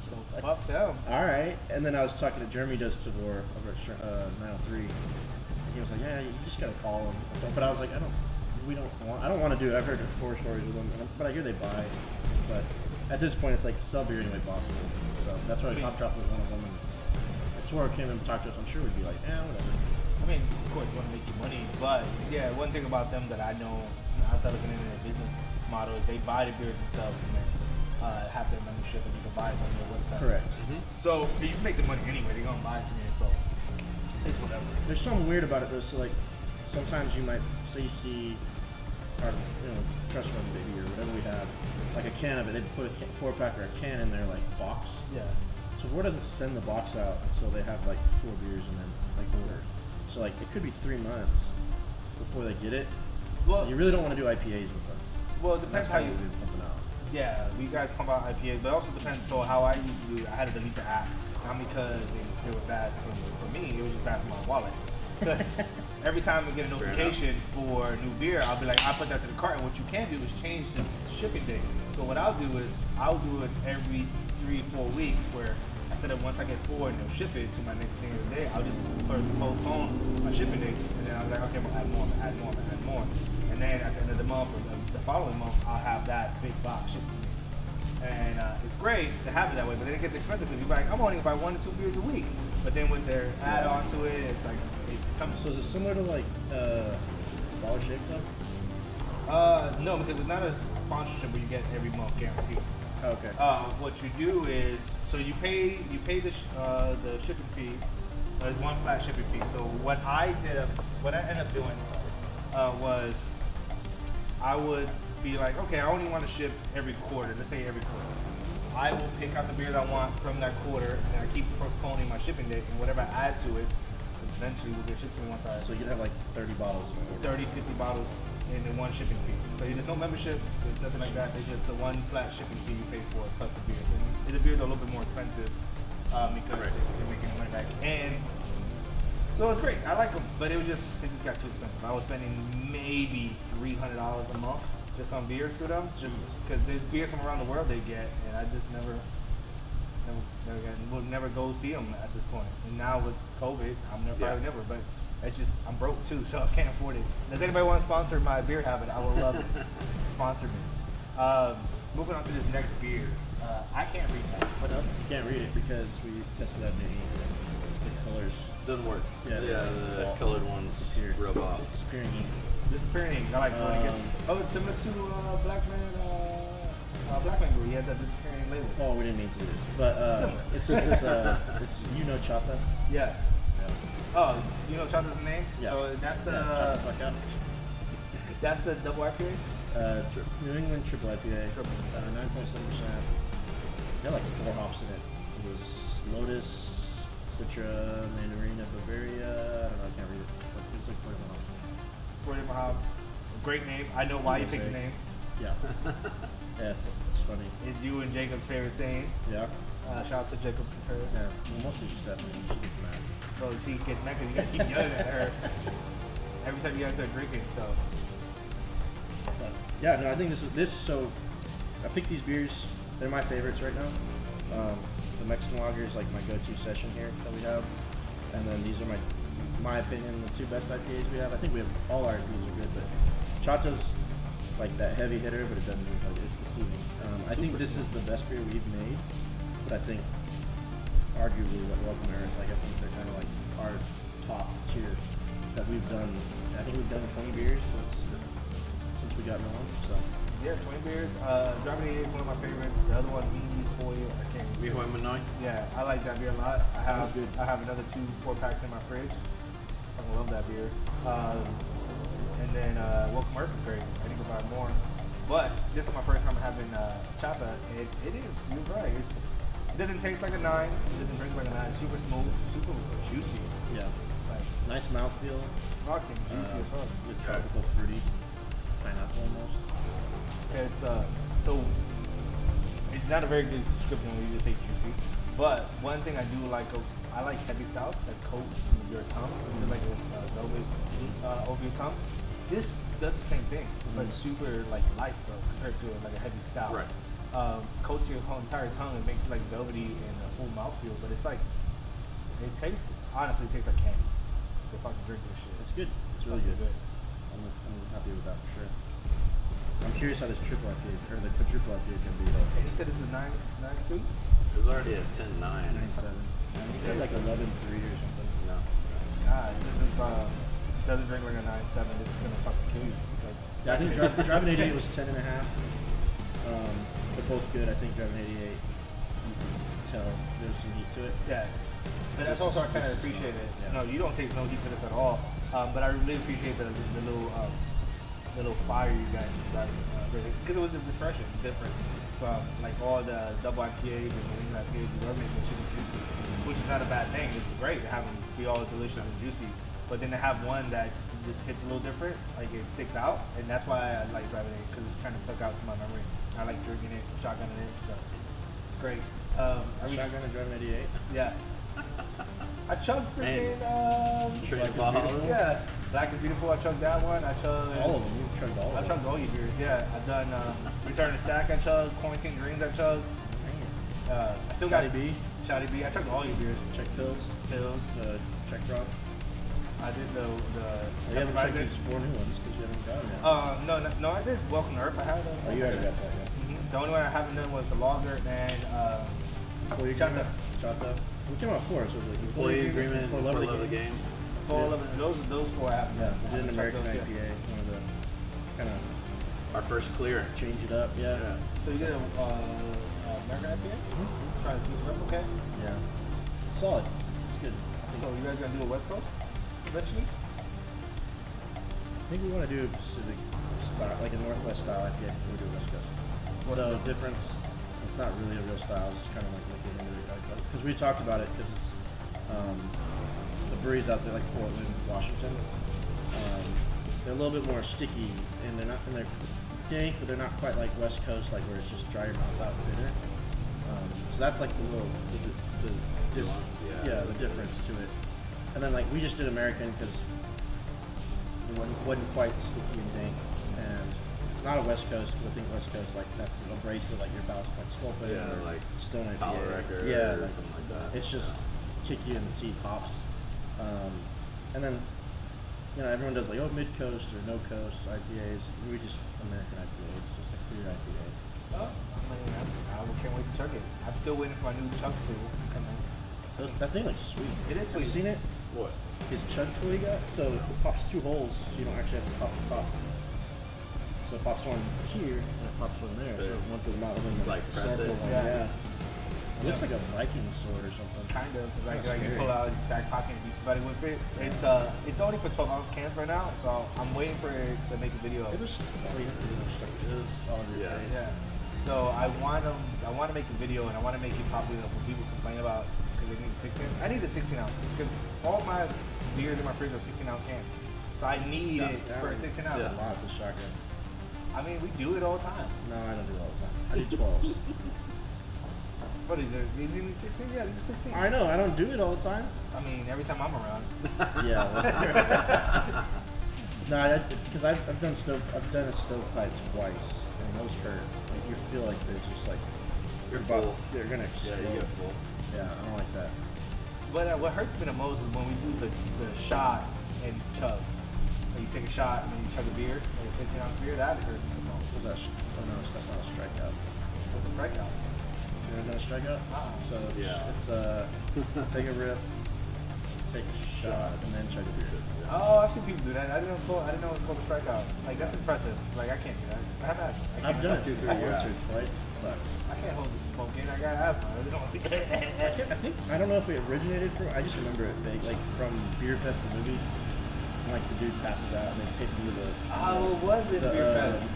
Speaker 2: So like,
Speaker 1: fuck them.
Speaker 2: All right. And then I was talking to Jeremy does Tabor over at 903. And he was like, yeah, you just gotta call them. But I was like, I don't want to do it. I've heard horror stories with them, but I hear they buy. But at this point, it's like sell beer any way possible. So that's why Pop Drop was one of them. And if Toro came and talked to us, I'm sure we'd be like, whatever.
Speaker 1: I mean, of course, you want to make your money, but yeah, one thing about them that I know outside looking into their business model is they buy the beers themselves and then have their membership and you can buy it on their website.
Speaker 2: Correct.
Speaker 1: So you can make the money anyway. They're gonna buy it from you, so it's whatever.
Speaker 2: There's something weird about it though. So like, sometimes you might say you see our Trust Fund Baby or whatever we have, like a can of it. They put a 4-pack or a can in their like box.
Speaker 1: Yeah.
Speaker 2: So Toro doesn't send the box out until they have like 4 beers and then like order. So like it could be 3 months before they get it.
Speaker 1: Well,
Speaker 2: so you really don't want to do IPAs with them.
Speaker 1: Well, it depends how you
Speaker 2: do something out.
Speaker 1: Yeah, we guys pump out IPAs, but it also depends. So how I used to do it, I had to delete the app, not because it was bad for me, it was just bad for my wallet. Every time we get a notification for a new beer, I'll be like, I'll put that to the cart. And what you can do is change the shipping date. So what I'll do is I'll do it every 3-4 weeks, where instead of once I get 4 and they'll ship it to my next thing of the day, I'll just postpone my shipping date. And then I was like, okay, I'm gonna add more. And then at the end of the month or the following month, I'll have that big box shipped to me. And it's great to have it that way, but then it gets expensive because you're like, I'm only gonna buy 1 to 2 beers a week. But then with their add-on to it, it's like, it comes.
Speaker 2: So is it similar to like Dollar Shave Club?
Speaker 1: No, because it's not a sponsorship where you get every month guaranteed.
Speaker 2: Okay.
Speaker 1: What you do is, so you pay the shipping fee. There's one flat shipping fee. So what I ended up doing was I would be like, okay, I only want to ship every quarter. Let's say every quarter. I will pick out the beers I want from that quarter, and I keep postponing my shipping date, and whatever I add to it, eventually will get shipped to me once I.
Speaker 2: So you can have like 30 bottles.
Speaker 1: 30, 50 bottles in the one shipping fee. So there's no membership, there's nothing like that. It's just the one flat shipping fee you pay for plus the beers. And the beers are a little bit more expensive because they're making money back. And so it's great. I like them, but it just got too expensive. I was spending maybe $300 a month just on beers through them, just because there's beers from around the world they get, and I just would never go see them at this point. And now with COVID, probably never, but it's just, I'm broke too, so I can't afford it. Does anybody want to sponsor my beer habit? I would love it. Sponsor me. Moving on to this next beer. I can't read that.
Speaker 2: What else? You can't read it because we tested that new ink. The colors.
Speaker 3: Doesn't work.
Speaker 2: Yeah,
Speaker 3: the colored ones rub off.
Speaker 2: Disappearing ink.
Speaker 1: Disappearing ink. I like it. Oh, it's similar to Blackman Brew. He had that disappearing label.
Speaker 2: Oh, we didn't mean to do this. But it's Chata.
Speaker 1: Yeah. Oh, Chata's the name?
Speaker 2: Yeah.
Speaker 1: So that's the that's the double IPA?
Speaker 2: New England triple IPA. 9.7%. Got like 4 hops in it. It was Lotus, Citra, Mandarina, Bavaria. I don't know, I can't read it. But it's like 41 hops.
Speaker 1: 41 hops. Great name. I know why you picked the name.
Speaker 2: Yeah. Yeah, it's funny.
Speaker 1: It's you and Jacob's favorite saying.
Speaker 2: Yeah.
Speaker 1: Shout out to Jacob Contreras.
Speaker 2: Yeah. Well, mostly Stephanie. She gets mad.
Speaker 1: So she gets mad because you guys keep yelling at her every time you guys start drinking. So.
Speaker 2: Yeah, no, I think this. So I picked these beers. They're my favorites right now. The Mexican lager is like my go-to session here that we have, and then these are my opinion, the 2 best IPAs we have. I think we have all our IPAs are good, but Chata's like that heavy hitter, but it doesn't like it's deceiving. I think this is the best beer we've made, but I think arguably what Welcome Earth, like I think they're kind of like our top tier that we've done. I think we've done 20 beers since we got going. So
Speaker 1: Yeah, 20 beers. Driving 88 is one of my favorites. The other one, I can't.
Speaker 3: Mi Hoi Manoi?
Speaker 1: Yeah, I like that beer a lot.
Speaker 2: That's good.
Speaker 1: I have another 2 4-packs in my fridge. I love that beer. And then Welcome Earth is great. I need to buy more. But this is my first time having Chapa. It is, you're right. It doesn't taste like a 9. It doesn't drink like a 9. Super smooth, super juicy.
Speaker 2: yeah,
Speaker 1: Like,
Speaker 2: nice mouthfeel.
Speaker 1: fucking juicy as fuck.
Speaker 2: With tropical fruity, pineapple almost.
Speaker 1: It's so it's not a very good description when you just say juicy. But one thing I do like, I like heavy stouts that coat your tongue, like a velvet over your tongue. This does the same thing, but super like light though compared to like a heavy stout.
Speaker 3: Right.
Speaker 1: Coats your whole entire tongue and makes it like velvety and a full mouthfeel. But it's like honestly tastes like candy. If I can drink this shit,
Speaker 2: It's good. It's really good. I'm happy with that for sure. I'm curious how this triple IPA or the quadruple IPA is gonna be though.
Speaker 1: And you said this is 9.2.
Speaker 3: It was already at 10.9.
Speaker 2: 9.7. You said like 11.3 or something.
Speaker 3: No.
Speaker 1: God, this is doesn't drink like a 9.7. This is gonna fucking kill you. Like,
Speaker 2: Yeah, I think Driving 88 was 10.5. They're both good. I think Driving 88, you can tell there's some heat to it.
Speaker 1: yeah. But that's also I kind of appreciate it.
Speaker 2: Yeah.
Speaker 1: No, you don't taste no heat to this at all. But I really appreciate the little fire you guys got because it was just refreshing, different from like all the double IPAs and New England IPAs you were making super juicy, which is not a bad thing. It's great to have them be all delicious and juicy. But then to have one that just hits a little different, like it sticks out, and that's why I like Driving it because it's kind of stuck out to my memory. I like drinking it, shotgunning it, so it's great.
Speaker 2: Shotgun and Driving 88.
Speaker 1: Yeah. I chugged freaking
Speaker 3: Train
Speaker 2: Black is Beautiful.
Speaker 1: yeah, Black is Beautiful. I chugged that one. I chugged
Speaker 2: All of them. You chugged all of them.
Speaker 1: I chugged all your beers. Yeah, I've done Return to Stack. I chugged Quarantine Dreams. I chugged. I still got
Speaker 2: Shotty B.
Speaker 1: Shotty B. I chugged all your beers.
Speaker 2: Check pills.
Speaker 1: Pills.
Speaker 2: Check rock.
Speaker 1: I did the.
Speaker 2: You haven't checked these 4 new ones because you haven't got them yet.
Speaker 1: No, I did Welcome to Earth. I had them.
Speaker 2: Oh, you already got that, yeah.
Speaker 1: The only one I haven't done was the Lager and
Speaker 2: Well, you
Speaker 1: Chata.
Speaker 2: Chata. We came out 4, so it was like
Speaker 3: Employee agreement for love of the game.
Speaker 1: All of it. Those 4 I haven't
Speaker 2: Yeah,
Speaker 1: done.
Speaker 2: we did an
Speaker 1: I
Speaker 2: American
Speaker 1: checked those,
Speaker 2: IPA.
Speaker 1: yeah.
Speaker 2: One of the kind of
Speaker 3: Our first clear.
Speaker 2: change it up. Yeah.
Speaker 3: Yeah.
Speaker 1: So you did a American IPA? Try to switch it up, okay?
Speaker 2: Yeah. Solid. It's good.
Speaker 1: So you guys gonna do a West Coast eventually?
Speaker 2: I think we want to do a Pacific style, like a Northwest style IPA before we do West Coast. So difference, it's not really a real style, it's kind of like looking into it. Because we talked about it, because it's the breweries out there like Portland, Washington, they're a little bit more sticky, and they're dank, but they're not quite like West Coast, like where it's just dry your mouth out bitter. So that's like the little, the
Speaker 3: Nuance,
Speaker 2: yeah, the difference to it. And then like we just did American because it wasn't quite sticky and dank, and it's not a West Coast. I think West Coast like that's abrasive, like your Ballast Point Sculpin
Speaker 3: Yeah,
Speaker 2: or
Speaker 3: like
Speaker 2: Stone IPA.
Speaker 3: Power Record
Speaker 2: yeah,
Speaker 3: or something like that.
Speaker 2: It's just kick you in the teeth hops. And then everyone does like mid coast or no coast IPAs. We just American IPA. It's just a clear IPA.
Speaker 1: Oh, I mean, I can't wait to chug it. I'm still waiting for my new chug tool to come in.
Speaker 2: That thing looks sweet.
Speaker 1: It is
Speaker 2: Have you
Speaker 1: sweet.
Speaker 2: seen it?
Speaker 3: What?
Speaker 2: His chug tool he got, so it pops 2 holes, so you don't actually have to pop the top. So it pops one here, and it pops one there, so one to the mouth, and then
Speaker 3: Like
Speaker 2: the
Speaker 3: press
Speaker 2: snorkel
Speaker 3: it?
Speaker 2: one,
Speaker 1: Yeah.
Speaker 2: yeah. It looks like a Viking sword or something.
Speaker 1: Kind of, like
Speaker 2: That's
Speaker 1: you
Speaker 2: scary.
Speaker 1: pull out your back pocket and beat somebody with it. It's only for 12-ounce cans right now, so I'm waiting for it to make a video.
Speaker 2: It was all you have to do is stuck it is all over your
Speaker 3: Yeah.
Speaker 2: face.
Speaker 1: Yeah. So I want to make a video, and I want to make it popular when people complain about because they need a 16. I need a 16 ounce because all my beers in my fridge are 16 ounce cans. So I need it for a 16 ounce.
Speaker 2: Yeah, lots of shotgun.
Speaker 1: I mean, we do it all the time.
Speaker 2: No, I don't do it all the time. I do 12s.
Speaker 1: What is it? Is it 16? Yeah, this is 16.
Speaker 2: I know, I don't do it all the time.
Speaker 1: I mean, every time I'm around.
Speaker 2: Yeah. Well, no, because I've done a stovepipe twice, and those hurt. Like you feel like there's just like
Speaker 3: You're
Speaker 2: about-
Speaker 3: full.
Speaker 2: They're gonna
Speaker 3: Yeah,
Speaker 2: explode.
Speaker 3: you get full.
Speaker 2: Yeah, I don't like that.
Speaker 1: But what hurts me the most is when we do the shot and chug. So you take a shot and then you chug a beer, like a 15 ounce beer. That hurts me the most.
Speaker 2: What's that? Oh no, that's not a strikeout.
Speaker 1: With the strikeout.
Speaker 2: You ever done a strikeout?
Speaker 1: Uh-uh.
Speaker 2: So
Speaker 3: Yeah.
Speaker 2: it's take a rip, take a shot, and then chug a beer.
Speaker 1: Oh, I've seen people do that. I didn't know it was called a strikeout. Like that's impressive. Like I can't do that. I have asthma.
Speaker 2: I've done it 2 or 3
Speaker 1: I
Speaker 2: years
Speaker 1: can't-
Speaker 2: or twice. It sucks.
Speaker 1: I can't hold this smoke in. I got asthma. I don't
Speaker 2: I don't know if we originated from. I just remember it big, like from Beer Fest the movie. And, like the dude passes out and they take him to the.
Speaker 1: Oh, it was in Beer Fest.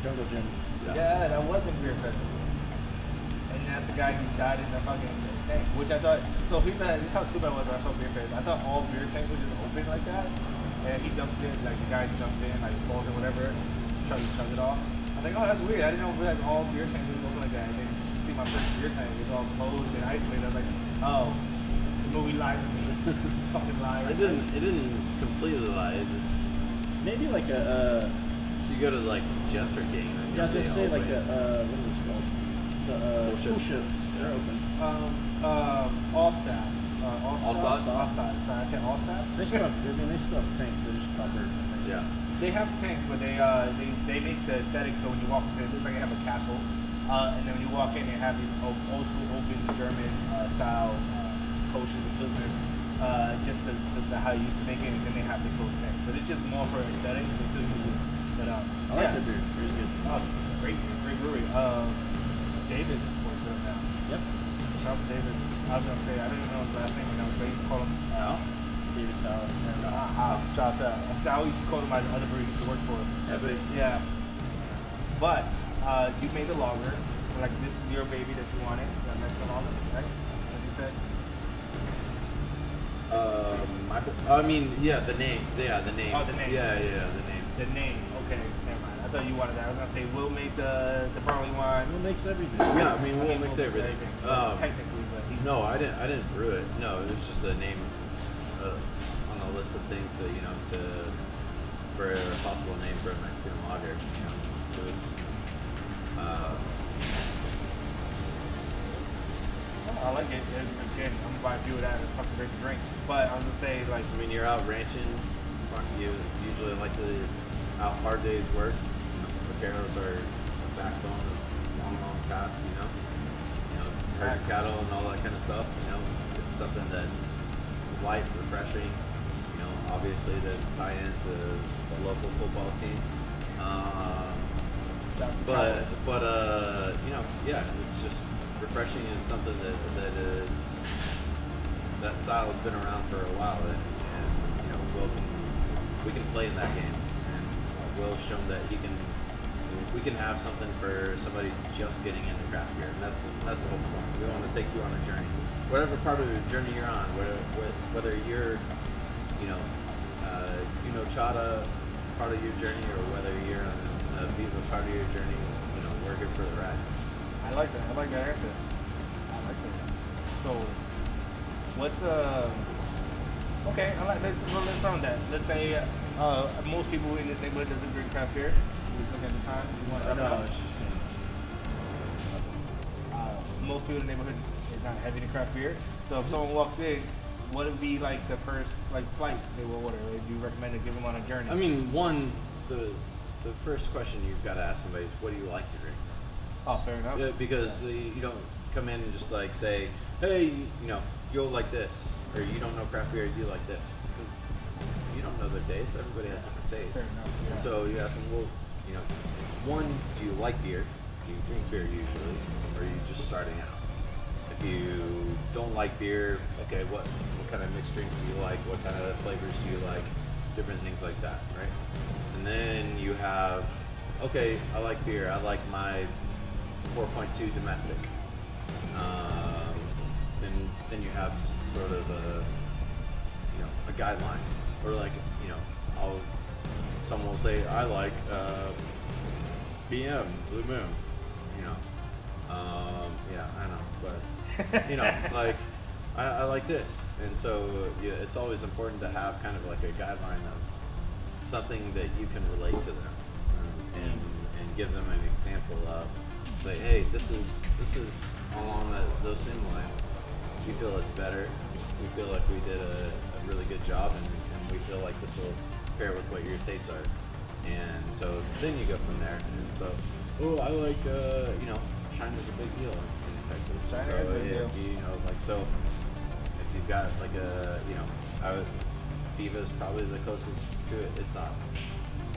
Speaker 2: Jungle Gym.
Speaker 1: Yeah, that was in Beer Fest. And that's the guy who died in the fucking tank. Which I thought. So this is how stupid I was when I saw Beer Fest. I thought all beer tanks were just open like that. And he dumped it, like the guy jumped in, like falls or whatever, trying to chug it off. I was like, oh, that's weird. I didn't know realize all beer tanks were open like that. And then see my first beer tank is all closed and isolated. I was like, oh, the movie lied to me. Fucking lied.
Speaker 3: It didn't completely lie. It just
Speaker 2: Maybe like a.
Speaker 3: you go to like Jester King. And
Speaker 2: Yeah, I was
Speaker 3: you'll
Speaker 2: gonna say
Speaker 3: see
Speaker 2: like
Speaker 3: all
Speaker 2: what is it called? The
Speaker 3: Cool
Speaker 2: cool
Speaker 3: ships.
Speaker 2: ships. They're open.
Speaker 1: All-Staff.
Speaker 3: All-Staff?
Speaker 1: All-Staff. Sorry, I said All-Staff?
Speaker 2: They still have. I mean, they still have tanks. They're just copper.
Speaker 3: Yeah.
Speaker 1: They have tanks, but they make the aesthetic so when you walk into it, it looks like they have a castle. And then when you walk in, they have these old school open German style kosher business, just how you used to make it, and then they have the closed tanks. But it's just more for aesthetics. But
Speaker 2: I like the beer. Beer's good.
Speaker 1: Great brewery. Davis works with them now.
Speaker 2: Yep.
Speaker 1: Shout out to Davis. I was gonna say I didn't know his last name when I was ready to call him.
Speaker 2: Davis House.
Speaker 1: Shout out. I always call him my other brewery he used to work for.
Speaker 2: Epic.
Speaker 1: Yeah. But you made the lager. Like this is your baby that you wanted. That Mexican lager, right? As you said.
Speaker 3: I mean, yeah, the name. Yeah, the name.
Speaker 1: Oh, the name.
Speaker 3: Yeah, the name.
Speaker 1: The name. Okay, never mind. I thought you wanted that. I was gonna say we'll make the barley wine.
Speaker 2: Will makes everything.
Speaker 3: Yeah, I mean, we'll mix everything.
Speaker 1: Technically, but he.
Speaker 3: No, I didn't brew it. No, it was just a name on the list of things to for a possible name for a Mexican lager. It was.
Speaker 1: I like it. And again, I'm gonna buy a few of that. It's fucking great to drink. But I'm gonna say like.
Speaker 3: I mean, you're out ranching. You usually like the out hard days work. Vaqueros are the backbone of long paths. Herding cattle and all that kind of stuff. It's something that is light, refreshing. Obviously to tie into the local football team. Yeah, it's just refreshing and something that style has been around for a while, and we can play in that game, and Will's shown that we can have something for somebody just getting into craft beer, and that's the whole point. We want to take you on a journey, whatever part of the journey you're on, whether you're Chata part of your journey, or whether you're on a Viva part of your journey, we're here for the ride.
Speaker 1: I like that. I like that answer. I like that. So, what's okay? Let's run that. Let's say most people in this neighborhood doesn't drink craft beer. We look at the time. You want to most people in the neighborhood is not heavy to craft beer. So if someone walks in, what would be like the first flight they will order? Would you recommend to give them on a journey?
Speaker 3: I mean, the first question you've got to ask somebody is, what do you like to drink?
Speaker 1: Oh, fair enough.
Speaker 3: Yeah, because you don't come in and just say, hey, you'll like this, or you don't know craft beer, you like this, because you don't know their taste. Everybody has different tastes.
Speaker 1: Fair enough. Yeah.
Speaker 3: And so you ask them, well, one, do you like beer? Do you drink beer usually, or are you just starting out? If you don't like beer, okay, what kind of mixed drinks do you like? What kind of flavors do you like? Different things like that, right? And then you have, okay, I like beer. I like my 4.2 domestic. Then you have sort of a guideline, or someone will say, I like BM Blue Moon. Yeah, I know, but I like this, and so it's always important to have kind of like a guideline of something that you can relate to them, and give them an example of, say, hey, this is along those same lines. We feel it's better. We feel like we did a really good job, and we feel like this will pair with what your tastes are. And so then you go from there. And so, I like China's a big deal in Texas.
Speaker 1: China is a big deal.
Speaker 3: So if you you've got like a, Viva is probably the closest to it. It's not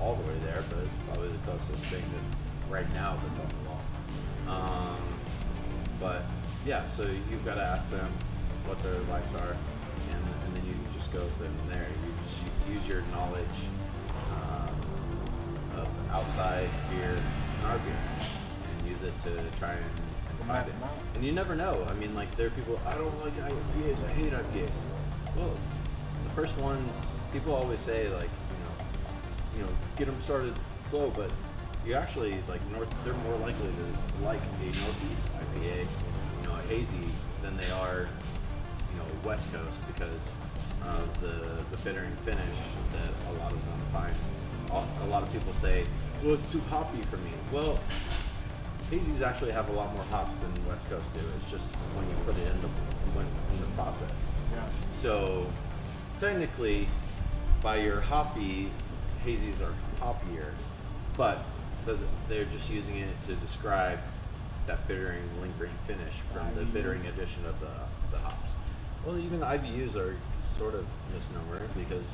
Speaker 3: all the way there, but it's probably the closest thing that right now that's on the wall. But yeah, so you've got to ask them what their likes are, and then you just go from there. You just use your knowledge of outside beer and our beer, and use it to try and find it. And you never know. I mean, like, there are people, I don't like IPAs, I hate IPAs. Well, the first ones, people always say, like, get them started slow, but you actually, like, they're more likely to like a Northeast IPA, a hazy, than they are, West Coast, because of the bittering finish that a lot of them find. A lot of people say, well, it's too hoppy for me. Well, hazies actually have a lot more hops than West Coast do. It's just when you put it in the process.
Speaker 1: Yeah.
Speaker 3: So technically, by your hoppy, hazies are hoppier, but they're just using it to describe that bittering, lingering finish from the bittering addition of the hops. Well, even the IBUs are sort of misnomer, because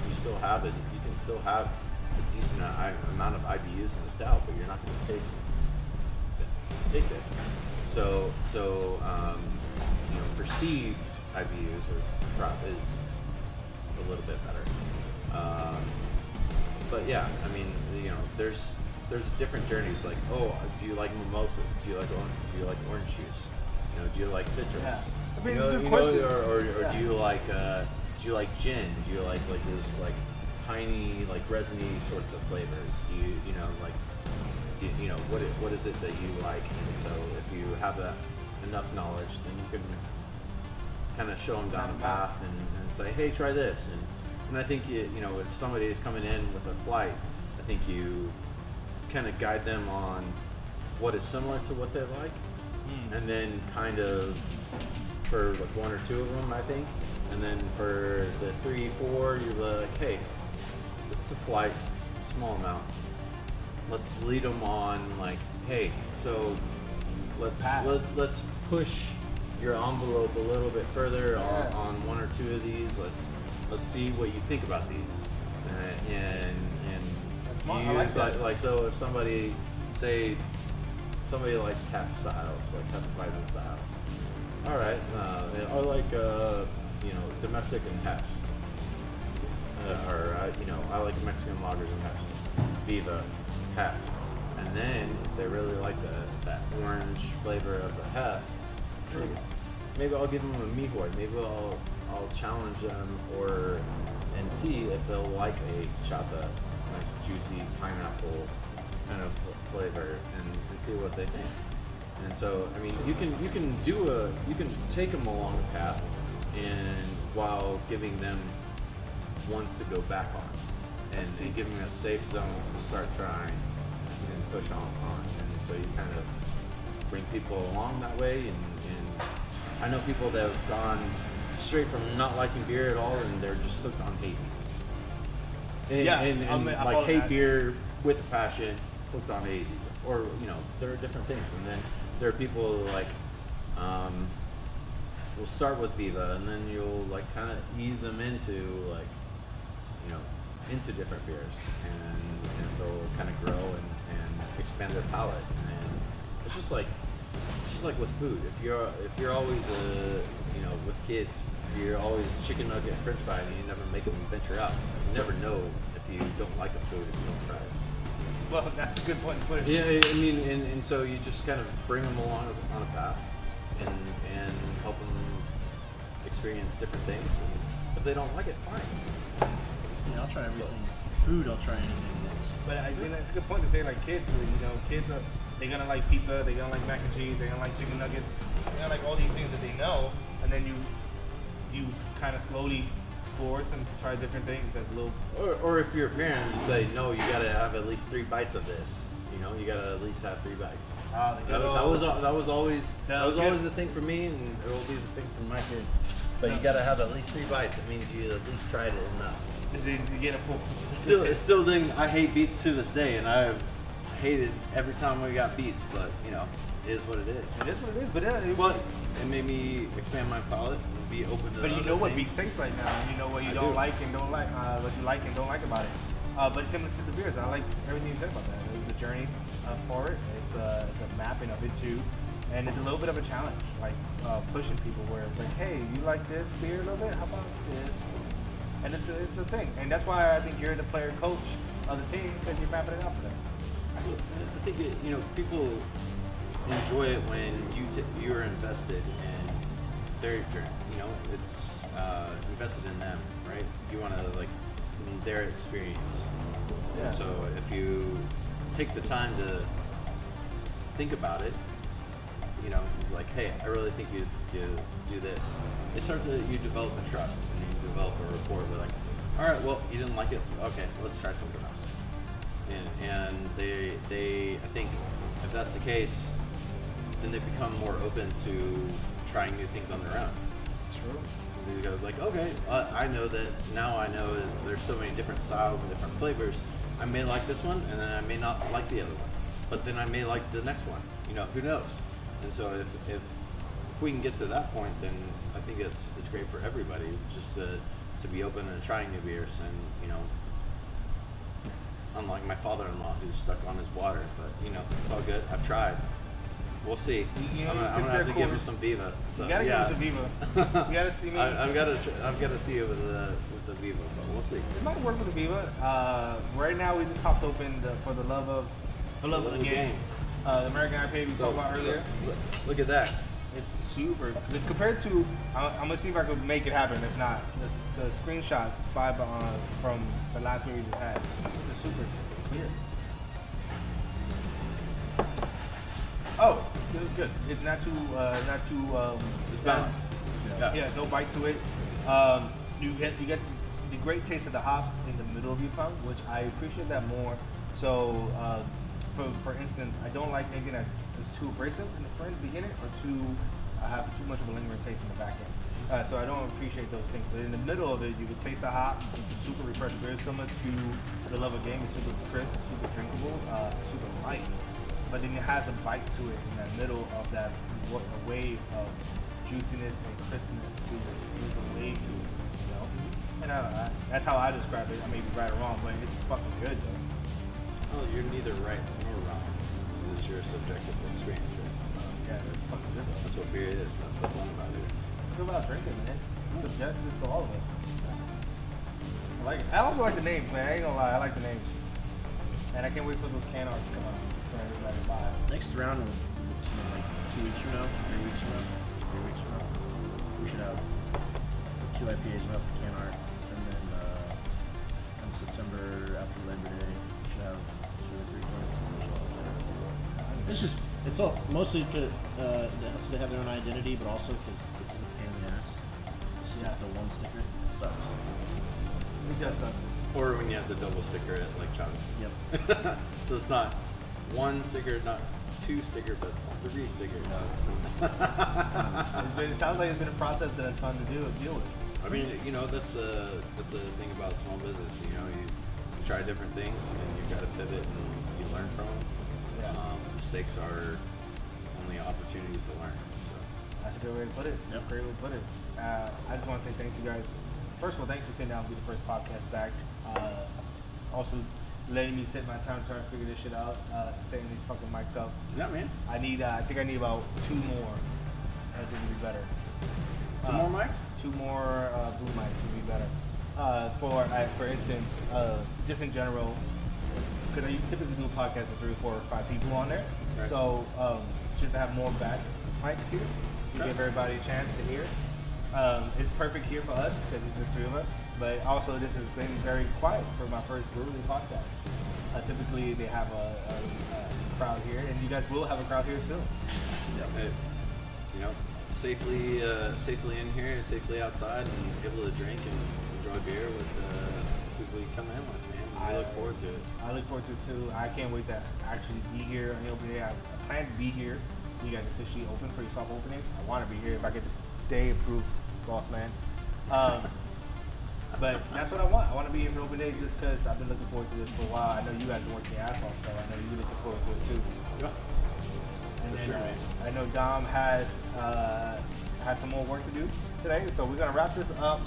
Speaker 3: you still have it. You can still have a decent amount of IBUs in the stout, but you're not going to taste it. So perceived IBUs or drop is a little bit better. But yeah, I mean, there's different journeys. Like, oh, do you like mimosas? Do you like orange juice? Do you like citrus?
Speaker 1: Yeah. I mean, it's a good question.
Speaker 3: Or do you like gin? Do you like this like piney, like resiny sorts of flavors? Do you what is it that you like? And so if you have enough knowledge, then you can kind of show them down the path and say, hey, try this. And I think if somebody is coming in with a flight, I think you kind of guide them on what is similar to what they like, and then kind of for like one or two of them, I think, and then for the 3, 4, you're like, hey, it's a flight, small amount. Let's lead them on, like, hey, so let's push your envelope a little bit further on one or two of these. Let's see what you think about these, and you use like so if somebody likes half styles, like Hefeweizen styles. All right, I like domestic and hefts, I like Mexican lagers and hefts. Viva, heft, and then if they really like that orange flavor of the heft, maybe I'll give them a mihoy. Maybe I'll challenge them and see if they'll like a chata, nice juicy pineapple kind of flavor, and see what they think. And so, I mean, you can take them along a path, and while giving them ones to go back on, and giving them a safe zone to start trying and push on. And so you kind of bring people along that way, and I know people that have gone straight from not liking beer at all, and they're just hooked on hazies. And like hate beer with passion, hooked on hazies. Or, there are different things. And then there are people who like, will start with Viva, and then you'll like kind of ease them into like, into different beers, and they'll kind of grow and expand their palate. And it's just like with food. If you're always with kids, you're always chicken nugget and french fry, and you never make them venture out. You never know if you don't like a food if you don't try it.
Speaker 1: Well, that's a good point to put it.
Speaker 3: Yeah, I mean, and so you just kind of bring them along on a path, and help them experience different things. And if they don't like it, fine.
Speaker 2: Yeah, I'll try everything. Food, I'll try anything else.
Speaker 1: But I think that's a good point to say, like kids, kids they're gonna like pizza, they're gonna like mac and cheese, they're gonna like chicken nuggets, they're gonna like all these things that they know, and then you kind of slowly force them to try different things as little.
Speaker 3: Or if you're a parent, you say, no, you gotta have at least 3 bites of this. You gotta at least have 3 bites. That was always the thing for me, and it will be the thing for my kids. But you gotta have at least 3 bites. It means you at least tried it enough.
Speaker 1: You get a full.
Speaker 3: Still, I hate beets to this day, and I hated every time we got beats, but you know, it is what it is.
Speaker 1: It is what it is, but
Speaker 3: it made me expand my palate and be open to.
Speaker 1: But you know what
Speaker 3: things.
Speaker 1: beats taste right now, and you know what you
Speaker 3: I
Speaker 1: don't
Speaker 3: do.
Speaker 1: like and don't like, what you like and don't like about it. But it's similar to the beers. I like everything you said about that. It's the journey for it. It's a mapping of it too, and it's a little bit of a challenge, like pushing people where it's like, hey, you like this beer a little bit? How about this? And it's a thing, and that's why I think you're the player coach of the team, because you're mapping it out for them.
Speaker 3: I think you know, people enjoy it when you're invested in their journey. You know, it's invested in them, right? You want to like their experience.
Speaker 1: Yeah.
Speaker 3: And so if you take the time to think about it, you know, like, hey, I really think you do this. It starts to, you develop a trust and you develop a rapport. They're like, all right, well, you didn't like it. Okay, let's try something else. And they I think if that's the case, then they become more open to trying new things on their own.
Speaker 1: True.
Speaker 3: He goes like, okay, I know that now. I know that there's so many different styles and different flavors. I may like this one, and then I may not like the other one. But then I may like the next one. You know, who knows? And so if we can get to that point, then I think it's great for everybody just to be open and trying new beers. And you know, unlike my father-in-law who's stuck on his water, but you know, it's all good. I've tried. We'll see.
Speaker 1: You know,
Speaker 3: I'm gonna have to give her some Viva. So,
Speaker 1: you gotta
Speaker 3: yeah.
Speaker 1: give us the Viva. You gotta see me.
Speaker 3: I've got to see it with the Viva, but we'll see.
Speaker 1: It might work with the Viva. Right now, we just popped open for the love of the game. The American IPA we talked about earlier.
Speaker 3: Look at that.
Speaker 1: It's super. Compared to, I'm gonna see if I can make it happen. If not, the screenshot from the last beer we just had. It's super clear. Oh, this is good. It's not too
Speaker 3: It's balanced.
Speaker 1: Yeah, no bite to it. You get the great taste of the hops in the middle of your tongue, which I appreciate that more. So, for instance, I don't like anything that is too abrasive in the front beginning or have too much of a lingering taste in the back end. So I don't appreciate those things. But in the middle of it, you can taste the hop. It's super refreshing. Very similar to the Love of Game. It's super crisp, super drinkable, super light. But then it has a bite to it in that middle of that wave of juiciness and crispness to it. There's a wave to it, you know? And that's how I describe it. I may be right or wrong, but it's fucking good, though.
Speaker 3: Oh, you're neither right nor wrong. This is your subjective experience, right?
Speaker 1: Yeah, it's fucking good, though.
Speaker 3: That's what beer is. That's what's fun about it.
Speaker 1: It's good about drinking, man. It's subjective to all of us. I like it. I also like the names, man. I ain't gonna lie. I like the names. And I can't wait for those can arts to come out for everybody to buy.
Speaker 2: Next round, like 2 weeks from now, 3 weeks from now, 3 weeks from now, we should have 2 IPAs left for can art, and then in September after Labor Day, we should have 2 or 3 points. It's all mostly to they have their own identity, but also because this is a pain in the ass. The one sticker sucks.
Speaker 1: It just sucks.
Speaker 3: Or when you have the double sticker at like China.
Speaker 2: Yep.
Speaker 3: So it's not 1 sticker, not 2 sticker, but 3 stickers.
Speaker 1: It sounds like it's been a process that's fun to deal with.
Speaker 3: I mean, you know, that's a thing about small business. You know, you try different things and you got to pivot and you learn from them.
Speaker 1: Yeah.
Speaker 3: Mistakes are only opportunities to learn. So.
Speaker 1: That's a good way to put it.
Speaker 2: Yep.
Speaker 1: Great way to put it. I just want to say thank you guys. First of all, thanks for sitting down and be the first podcast back. Also, letting me sit my time trying to figure this shit out, setting these fucking mics up.
Speaker 3: Yeah, man.
Speaker 1: I think I need about 2 more. I think it'd be better.
Speaker 3: 2 more mics?
Speaker 1: 2 more blue mics would be better. For instance, just in general, because I typically do a podcast with 3, 4, or 5 people on there.
Speaker 3: Right.
Speaker 1: So just to have more back mics here to give everybody a chance to hear. It's perfect here for us because it's just 3 of us. But also, this has been very quiet for my first brewery podcast. Typically, they have a crowd here, and you guys will have a crowd here soon.
Speaker 3: Yeah. You know, safely in here, safely outside, and able to drink and enjoy beer with people you come in with, man. I look forward to it.
Speaker 1: I look forward to it too. I can't wait to actually be here on the opening day. I plan to be here. You guys officially open for your soft opening. I want to be here if I get the day approved, boss man. But that's what I want. I want to be here for open day just because I've been looking forward to this for a while. I know you guys been working your ass off, so I know you're looking forward to it too.
Speaker 3: Yeah.
Speaker 1: And
Speaker 3: For
Speaker 1: then
Speaker 3: sure, man.
Speaker 1: I know Dom has some more work to do today, so we're gonna wrap this up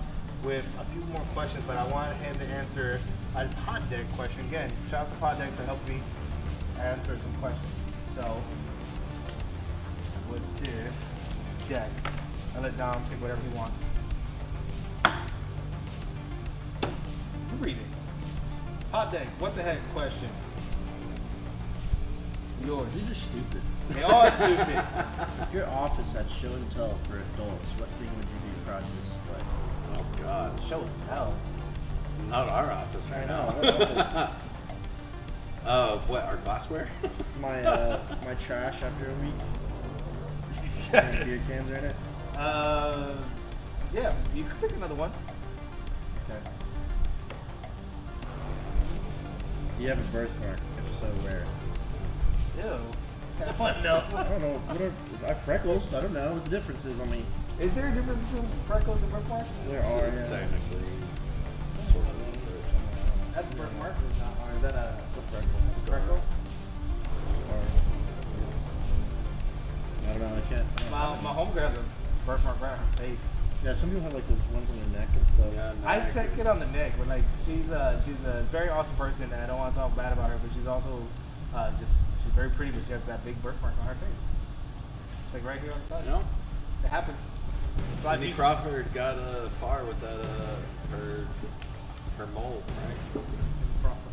Speaker 1: with a few more questions. But I want him to answer a pod deck question again. Shout out to pod deck to help me answer some questions. So with this deck, I'll let Dom pick whatever he wants. You read it. Hot deck, what the heck question? Yours.
Speaker 2: These are stupid.
Speaker 1: They are stupid.
Speaker 2: If your office had show and tell for adults, what thing would you be proud to display?
Speaker 3: Oh God.
Speaker 1: Show and tell.
Speaker 3: Not our office right
Speaker 2: I
Speaker 3: now.
Speaker 2: know, what
Speaker 3: What, our glassware?
Speaker 2: My my trash after a week. And beer cans are in it.
Speaker 1: Yeah, you can pick another one.
Speaker 2: Okay. Do you have a birthmark? If so, where?
Speaker 1: Ew. What? No.
Speaker 2: I don't know. What are, I have freckles. I don't know what the difference is on me.
Speaker 1: Is there a difference between freckles and birthmarks?
Speaker 2: There are. Yeah.
Speaker 3: Technically. Sort of.
Speaker 1: That's a birthmark. Or is that a
Speaker 2: freckle.
Speaker 1: freckle?
Speaker 2: Or, I don't know. I can't.
Speaker 1: My homegirl has a birthmark right on her face.
Speaker 2: Yeah, some people have like those ones on their neck and stuff.
Speaker 3: Yeah,
Speaker 1: I
Speaker 3: neck.
Speaker 1: check it on the neck, but like she's a very awesome person, and I don't want to talk bad about her, but she's also she's very pretty, but she has that big birthmark on her face. It's like right here on the side.
Speaker 3: You know?
Speaker 1: It happens. So
Speaker 3: Cindy Crawford got far with that her mole, right?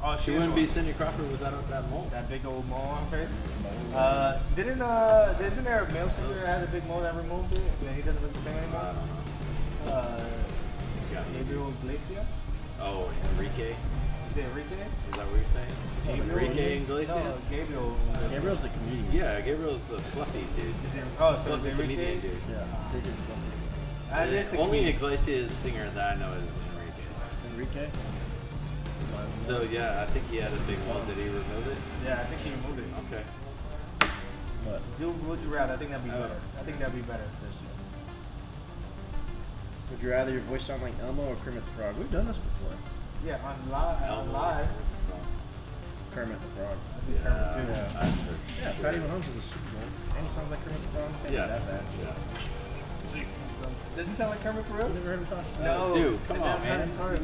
Speaker 1: Oh,
Speaker 3: She wouldn't be Cindy Crawford without that mole.
Speaker 1: that big old mole on her face. Isn't there a male singer that has a big mole that removed it and he doesn't look the same
Speaker 3: I
Speaker 1: anymore?
Speaker 3: don't know. Got me.
Speaker 1: Gabriel Iglesias?
Speaker 3: Oh, Enrique?
Speaker 1: Is it Enrique?
Speaker 3: Is that what you're saying?
Speaker 1: Gabriel?
Speaker 3: Enrique Iglesias?
Speaker 1: No, Gabriel.
Speaker 2: Gabriel's the comedian.
Speaker 3: Yeah, Gabriel's the fluffy dude.
Speaker 1: Is it, oh, so
Speaker 3: Fluffy
Speaker 1: it's Enrique?
Speaker 3: comedian dude.
Speaker 2: Yeah. They did something.
Speaker 1: That is the
Speaker 3: Only
Speaker 1: comedian.
Speaker 3: Iglesias singer that I know is Enrique.
Speaker 2: Enrique?
Speaker 3: So yeah, I think he had a big mole. Did he remove it?
Speaker 1: Yeah, I think he removed it.
Speaker 3: Okay.
Speaker 2: What?
Speaker 1: Do would you rather? I think that'd be
Speaker 3: Oh.
Speaker 1: better. I think that'd be better.
Speaker 2: Would you rather your voice sound like Elmo or Kermit the Frog? We've done this before.
Speaker 1: Yeah, on live. On live.
Speaker 2: Kermit the Frog.
Speaker 1: That'd be perfect, too.
Speaker 3: Yeah, I've heard.
Speaker 2: Yeah, Patty Mahomes is a Super Bowl. And he sounds like Kermit the Frog. Can't be
Speaker 3: Yeah.
Speaker 2: that bad.
Speaker 3: Yeah.
Speaker 1: Does he sound like Kermit for real?
Speaker 2: You never heard him talk?
Speaker 1: No.
Speaker 3: Dude, come on,
Speaker 1: That's
Speaker 3: man.
Speaker 1: hard.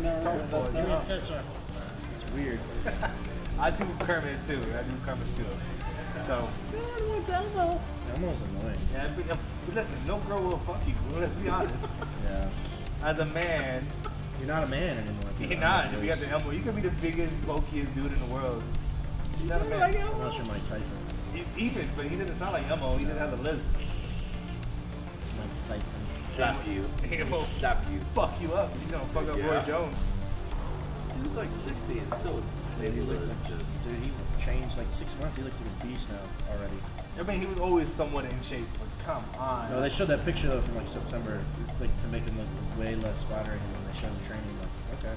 Speaker 2: It's weird.
Speaker 1: I do Kermit too. I do Kermit too. So.
Speaker 2: What's Elmo? Elmo's annoying.
Speaker 1: Yeah, but listen, no girl will fuck you. Let's be honest.
Speaker 2: Yeah.
Speaker 1: As a man,
Speaker 2: You're not a man anymore.
Speaker 1: you're not. If you got the Elmo, you could be the biggest, bulkiest dude in the world. He's not a man.
Speaker 2: Unless you're Mike Tyson.
Speaker 1: Even, but he doesn't sound like Elmo. He doesn't have the lisp.
Speaker 2: Mike Tyson.
Speaker 3: Slap you.
Speaker 1: He will
Speaker 3: Slap you.
Speaker 1: fuck you up. He's gonna fuck up
Speaker 3: Yeah.
Speaker 1: Roy Jones.
Speaker 3: He was like 60 and still
Speaker 2: Dude, he
Speaker 3: able
Speaker 2: looks
Speaker 3: to
Speaker 2: like
Speaker 3: just.
Speaker 2: Dude, he changed like 6 months. He looks like a beast now already.
Speaker 1: I mean, he was always somewhat in shape, but come on.
Speaker 2: No, they showed that picture though from like September, like to make him look way less flattering. And when they showed him training, like, okay,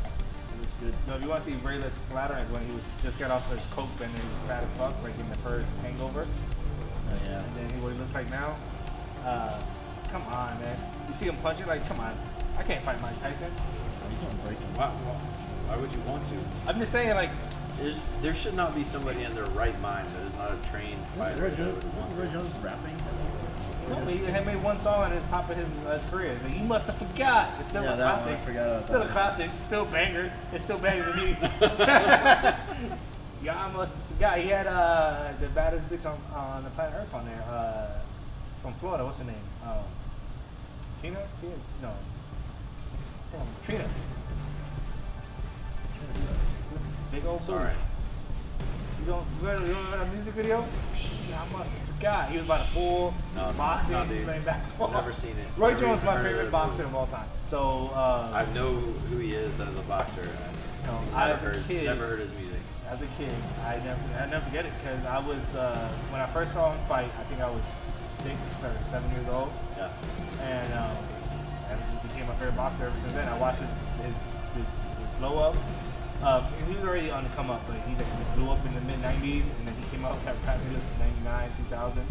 Speaker 2: he looks good.
Speaker 1: No, if you want to see Ray less flattering, when he was just got off his coke and he was fat as fuck, like in the first Hangover.
Speaker 2: Oh yeah.
Speaker 1: And then what he looks like now. Come on, man. You see him punching? Like, come on. I can't fight Mike Tyson.
Speaker 2: He's gonna break him.
Speaker 3: Why would you want to?
Speaker 1: I'm just saying, like,
Speaker 3: There should not be somebody in their right mind that is not a trained fighter.
Speaker 2: Roy
Speaker 3: that
Speaker 2: Jones,
Speaker 3: would want
Speaker 2: Roy
Speaker 3: to.
Speaker 2: Jones rapping.
Speaker 1: no, he had made one song at the top of his career. Like, you must have forgot. It's still
Speaker 2: Yeah,
Speaker 1: a
Speaker 2: that one,
Speaker 1: classic.
Speaker 2: I forgot about
Speaker 1: Still
Speaker 2: that
Speaker 1: a
Speaker 2: one.
Speaker 1: classic. Still a banger. It's still banger to me. Yeah, I must have forgot. He had the baddest bitch on the planet Earth on there. From Florida. What's her name? Tina? No. Damn, Trina. Big old
Speaker 3: Sorry.
Speaker 1: You don't remember that music video? Yeah, I must have forgot. He was about to pull boxing,
Speaker 3: no, dude.
Speaker 1: playing basketball.
Speaker 3: Never seen it.
Speaker 1: Roy
Speaker 3: Never
Speaker 1: Jones is my
Speaker 3: even heard
Speaker 1: favorite
Speaker 3: of
Speaker 1: boxer
Speaker 3: it.
Speaker 1: of all time. So
Speaker 3: I know who he is as a boxer.
Speaker 1: No,
Speaker 3: Never
Speaker 1: as a kid-
Speaker 3: never heard his music.
Speaker 1: as a kid, I never forget it because I was when I first saw him fight. I think I was 6 or 7 years old,
Speaker 3: Yeah.
Speaker 1: and he became my favorite boxer ever since then. I watched his blow up. He was already on the come up, but he blew up in the mid '90s, and then he came out with Fabulous in '99, 2000,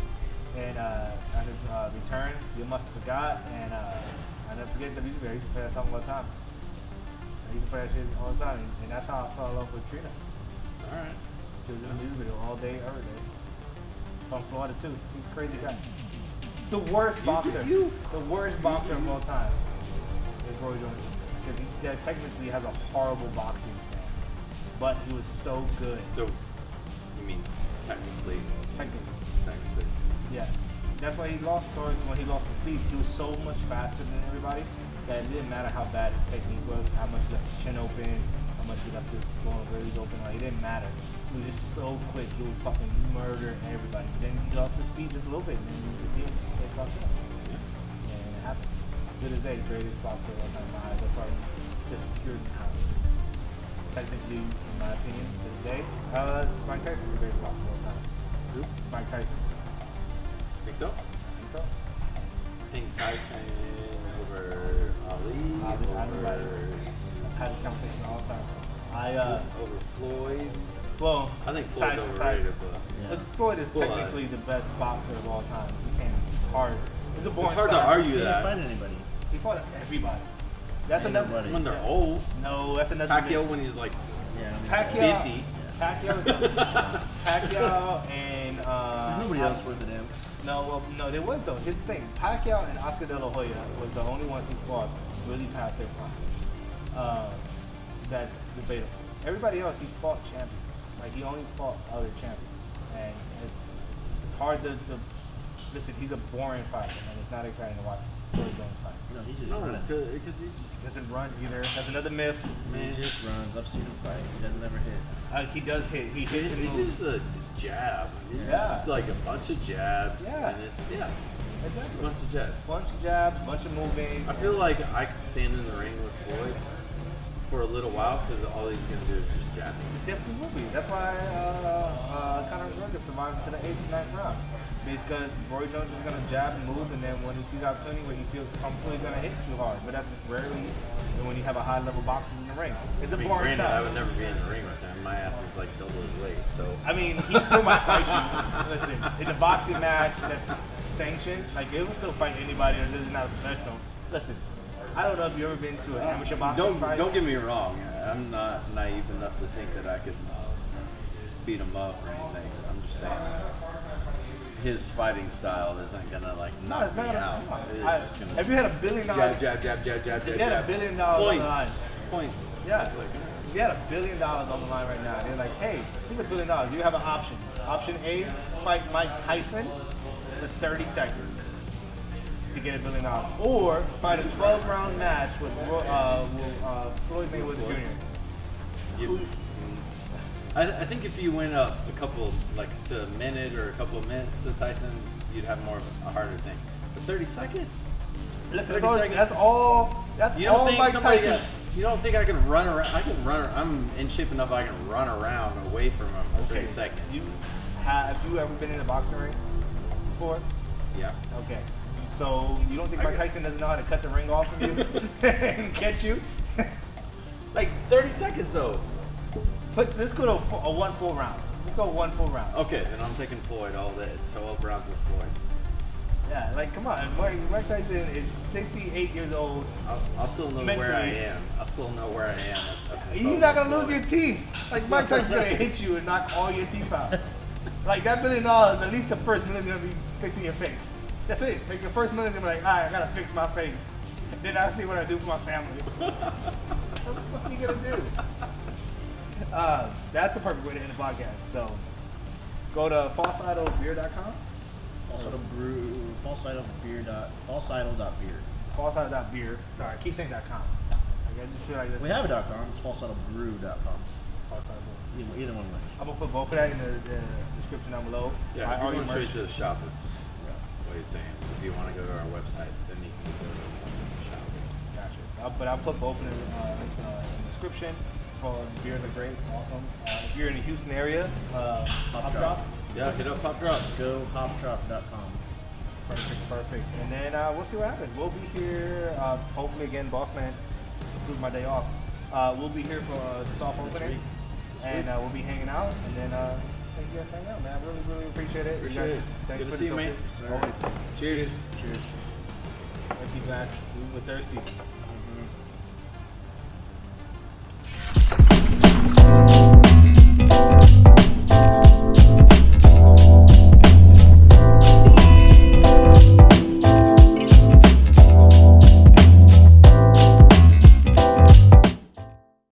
Speaker 1: and on his return, You Must Have Forgot, and I never forget the music video. I used to play that song all the time. used to play that shit all the time, and that's how I fell in love with Trina.
Speaker 3: All right.
Speaker 1: She was in the music video all day, every day. From Florida too. He's a crazy guy. The worst boxer. The worst boxer of all time is Roy Jones. Because he technically has a horrible boxing stance. But he was so good.
Speaker 3: So, you mean technically?
Speaker 1: Technically. Yeah. That's why he lost towards when he lost his speed. He was so much faster than everybody that it didn't matter how bad his technique was, how much he left his chin open, how much he left his going really open. Like, it didn't matter. He was just so quick. He would fucking murder everybody. But then he lost his speed just a little bit, and then you could see him get fucked up. And it happened. To this day, the greatest boxer of all time in my eyes. That's probably just pure talent. Technically, in my opinion, to this day, Mike Tyson is the greatest boxer of all time.
Speaker 3: Who?
Speaker 1: Mike Tyson.
Speaker 3: Think so?
Speaker 1: Think so?
Speaker 3: I think Tyson over Ali,
Speaker 1: I've had this conversation all the time.
Speaker 3: over Floyd.
Speaker 1: Well,
Speaker 3: I think
Speaker 1: size
Speaker 3: Floyd's
Speaker 1: for size.
Speaker 3: overrated, but
Speaker 2: Yeah.
Speaker 1: But Floyd is
Speaker 3: Well,
Speaker 1: technically the best boxer of all time. You can't. It's hard. It's a boring
Speaker 3: it's hard to
Speaker 1: style.
Speaker 3: argue
Speaker 2: He didn't
Speaker 3: that.
Speaker 2: fight anybody.
Speaker 1: He fought everybody. That's
Speaker 2: Ain't
Speaker 1: another.
Speaker 2: nobody.
Speaker 3: When they're old.
Speaker 1: No, that's another.
Speaker 3: Pacquiao
Speaker 1: myth.
Speaker 3: when he's like
Speaker 2: Yeah.
Speaker 1: Pacquiao.
Speaker 3: 50.
Speaker 1: Pacquiao and
Speaker 2: There's nobody else worth a damn.
Speaker 1: No, there was though. Here's the thing: Pacquiao and Oscar De La Hoya was the only ones who fought really past their prime. That's debatable. Everybody else, he fought champions. Like he only fought other champions, and it's hard to listen. He's a boring fighter, and it's not exciting to watch Roy Jones fight.
Speaker 2: No, he's just
Speaker 3: No,
Speaker 2: running.
Speaker 3: because he's just.
Speaker 1: He doesn't run either. That's another myth.
Speaker 2: He just runs. I've seen him fight. He doesn't ever hit.
Speaker 1: He does hit. He hits and
Speaker 3: It's
Speaker 1: moves.
Speaker 3: just a jab. It's
Speaker 1: Yeah.
Speaker 3: just like a bunch of jabs.
Speaker 1: Yeah.
Speaker 3: And it's, yeah. Just a
Speaker 1: Exactly.
Speaker 3: bunch of jabs.
Speaker 1: Bunch of jabs, bunch of moving.
Speaker 3: I feel like I could stand in the ring with Floyd for a little while because all he's gonna do is just jab me.
Speaker 1: It definitely will be. That's why Conor McGregor survived to the 8th and 9th round. Because Roy Jones is going to jab and move, and then when he sees opportunity where he feels comfortable, he's going to hit you hard. But that's rarely when you have a high-level boxer in the ring. It's a
Speaker 3: I mean,
Speaker 1: boring
Speaker 3: granted, I
Speaker 1: style.
Speaker 3: would never be in the ring with him. My ass is like double his weight, so.
Speaker 1: I mean, he still might fight you. Listen, it's a boxing match that's sanctioned. Like, they will still fight anybody that is not a professional. Listen, I don't know if you've ever been to an amateur boxing fight.
Speaker 3: Don't get me wrong. I'm not naive enough to think that I could beat him up or anything. I'm just saying his fighting style isn't gonna like knock
Speaker 1: it's
Speaker 3: me
Speaker 1: not.
Speaker 3: out. It's just gonna
Speaker 1: If you had $1 billion,
Speaker 3: jab.
Speaker 1: if you had $1 billion on the line,
Speaker 3: Points.
Speaker 1: yeah, if you had $1 billion on the line right now, they're like, hey, here's $1 billion. You have an option. Option A, fight Mike Tyson for 30 seconds to get $1 billion, or fight a 12-round match with Floyd Mayweather Jr.
Speaker 3: You- I think if you went up a couple, like to a minute or a couple of minutes to Tyson, you'd have more of a harder thing. But 30 seconds?
Speaker 1: Listen,
Speaker 3: 30 seconds.
Speaker 1: that's all Mike Tyson.
Speaker 3: You don't think I can run around? I can run. I'm in shape enough I can run around away from him for 30 seconds.
Speaker 1: Have you ever been in a boxing ring before?
Speaker 3: Yeah.
Speaker 1: Okay. So you don't think Mike Tyson doesn't know how to cut the ring off of you and catch you?
Speaker 3: Like 30 seconds though.
Speaker 1: Let's go to a 1 full round. Let's go 1 full round.
Speaker 3: Okay, then I'm taking Floyd all day. 12 rounds with Floyd.
Speaker 1: Yeah, like come on. Mike Tyson is 68 years old.
Speaker 3: I'll still know where I
Speaker 1: Mentally.
Speaker 3: am. I'll still know where I am.
Speaker 1: You're not gonna lose your teeth. Like Mike Tyson's gonna hit you and knock all your teeth out. Like that $1 billion, at least the first million gonna be fixing your face. That's it. Like the first million, gonna be like, alright, I gotta fix my face. Then I see what I do for my family. What the fuck are you gonna do? That's the perfect way to end the podcast. So go to falseidolbeer.com.
Speaker 2: Falseidol.beer.
Speaker 1: Falseidol.beer. Sorry, I keep saying .com. Like, I just feel like that's
Speaker 2: We have a .com. It's falseidolbrew.com.
Speaker 1: Falseidol.
Speaker 2: Either one works.
Speaker 1: I'm gonna put both of that in the description down below.
Speaker 3: Yeah,
Speaker 1: I
Speaker 3: if you
Speaker 1: already
Speaker 3: want straight
Speaker 1: merged.
Speaker 3: to the shop, it's what he's saying. If you want to go to our website, then you can go to the shop.
Speaker 1: Gotcha. But I'll put both in the description. Beers are great, awesome. If you're in the Houston area, Hop Drop.
Speaker 3: Yeah, hit up Pop Drop.
Speaker 2: Go hopdrop.com.
Speaker 1: Perfect. And then we'll see what happens. We'll be here, hopefully again, Boss Man, include my day off. We'll be here for the soft opening, and we'll be hanging out. And then thank you guys for hanging out, man. I really appreciate it.
Speaker 3: Appreciate it.
Speaker 1: Thanks
Speaker 3: Good
Speaker 1: for
Speaker 3: to see
Speaker 1: the
Speaker 3: you, man.
Speaker 1: Always.
Speaker 3: Cheers.
Speaker 1: Thirsty, man. We were thirsty.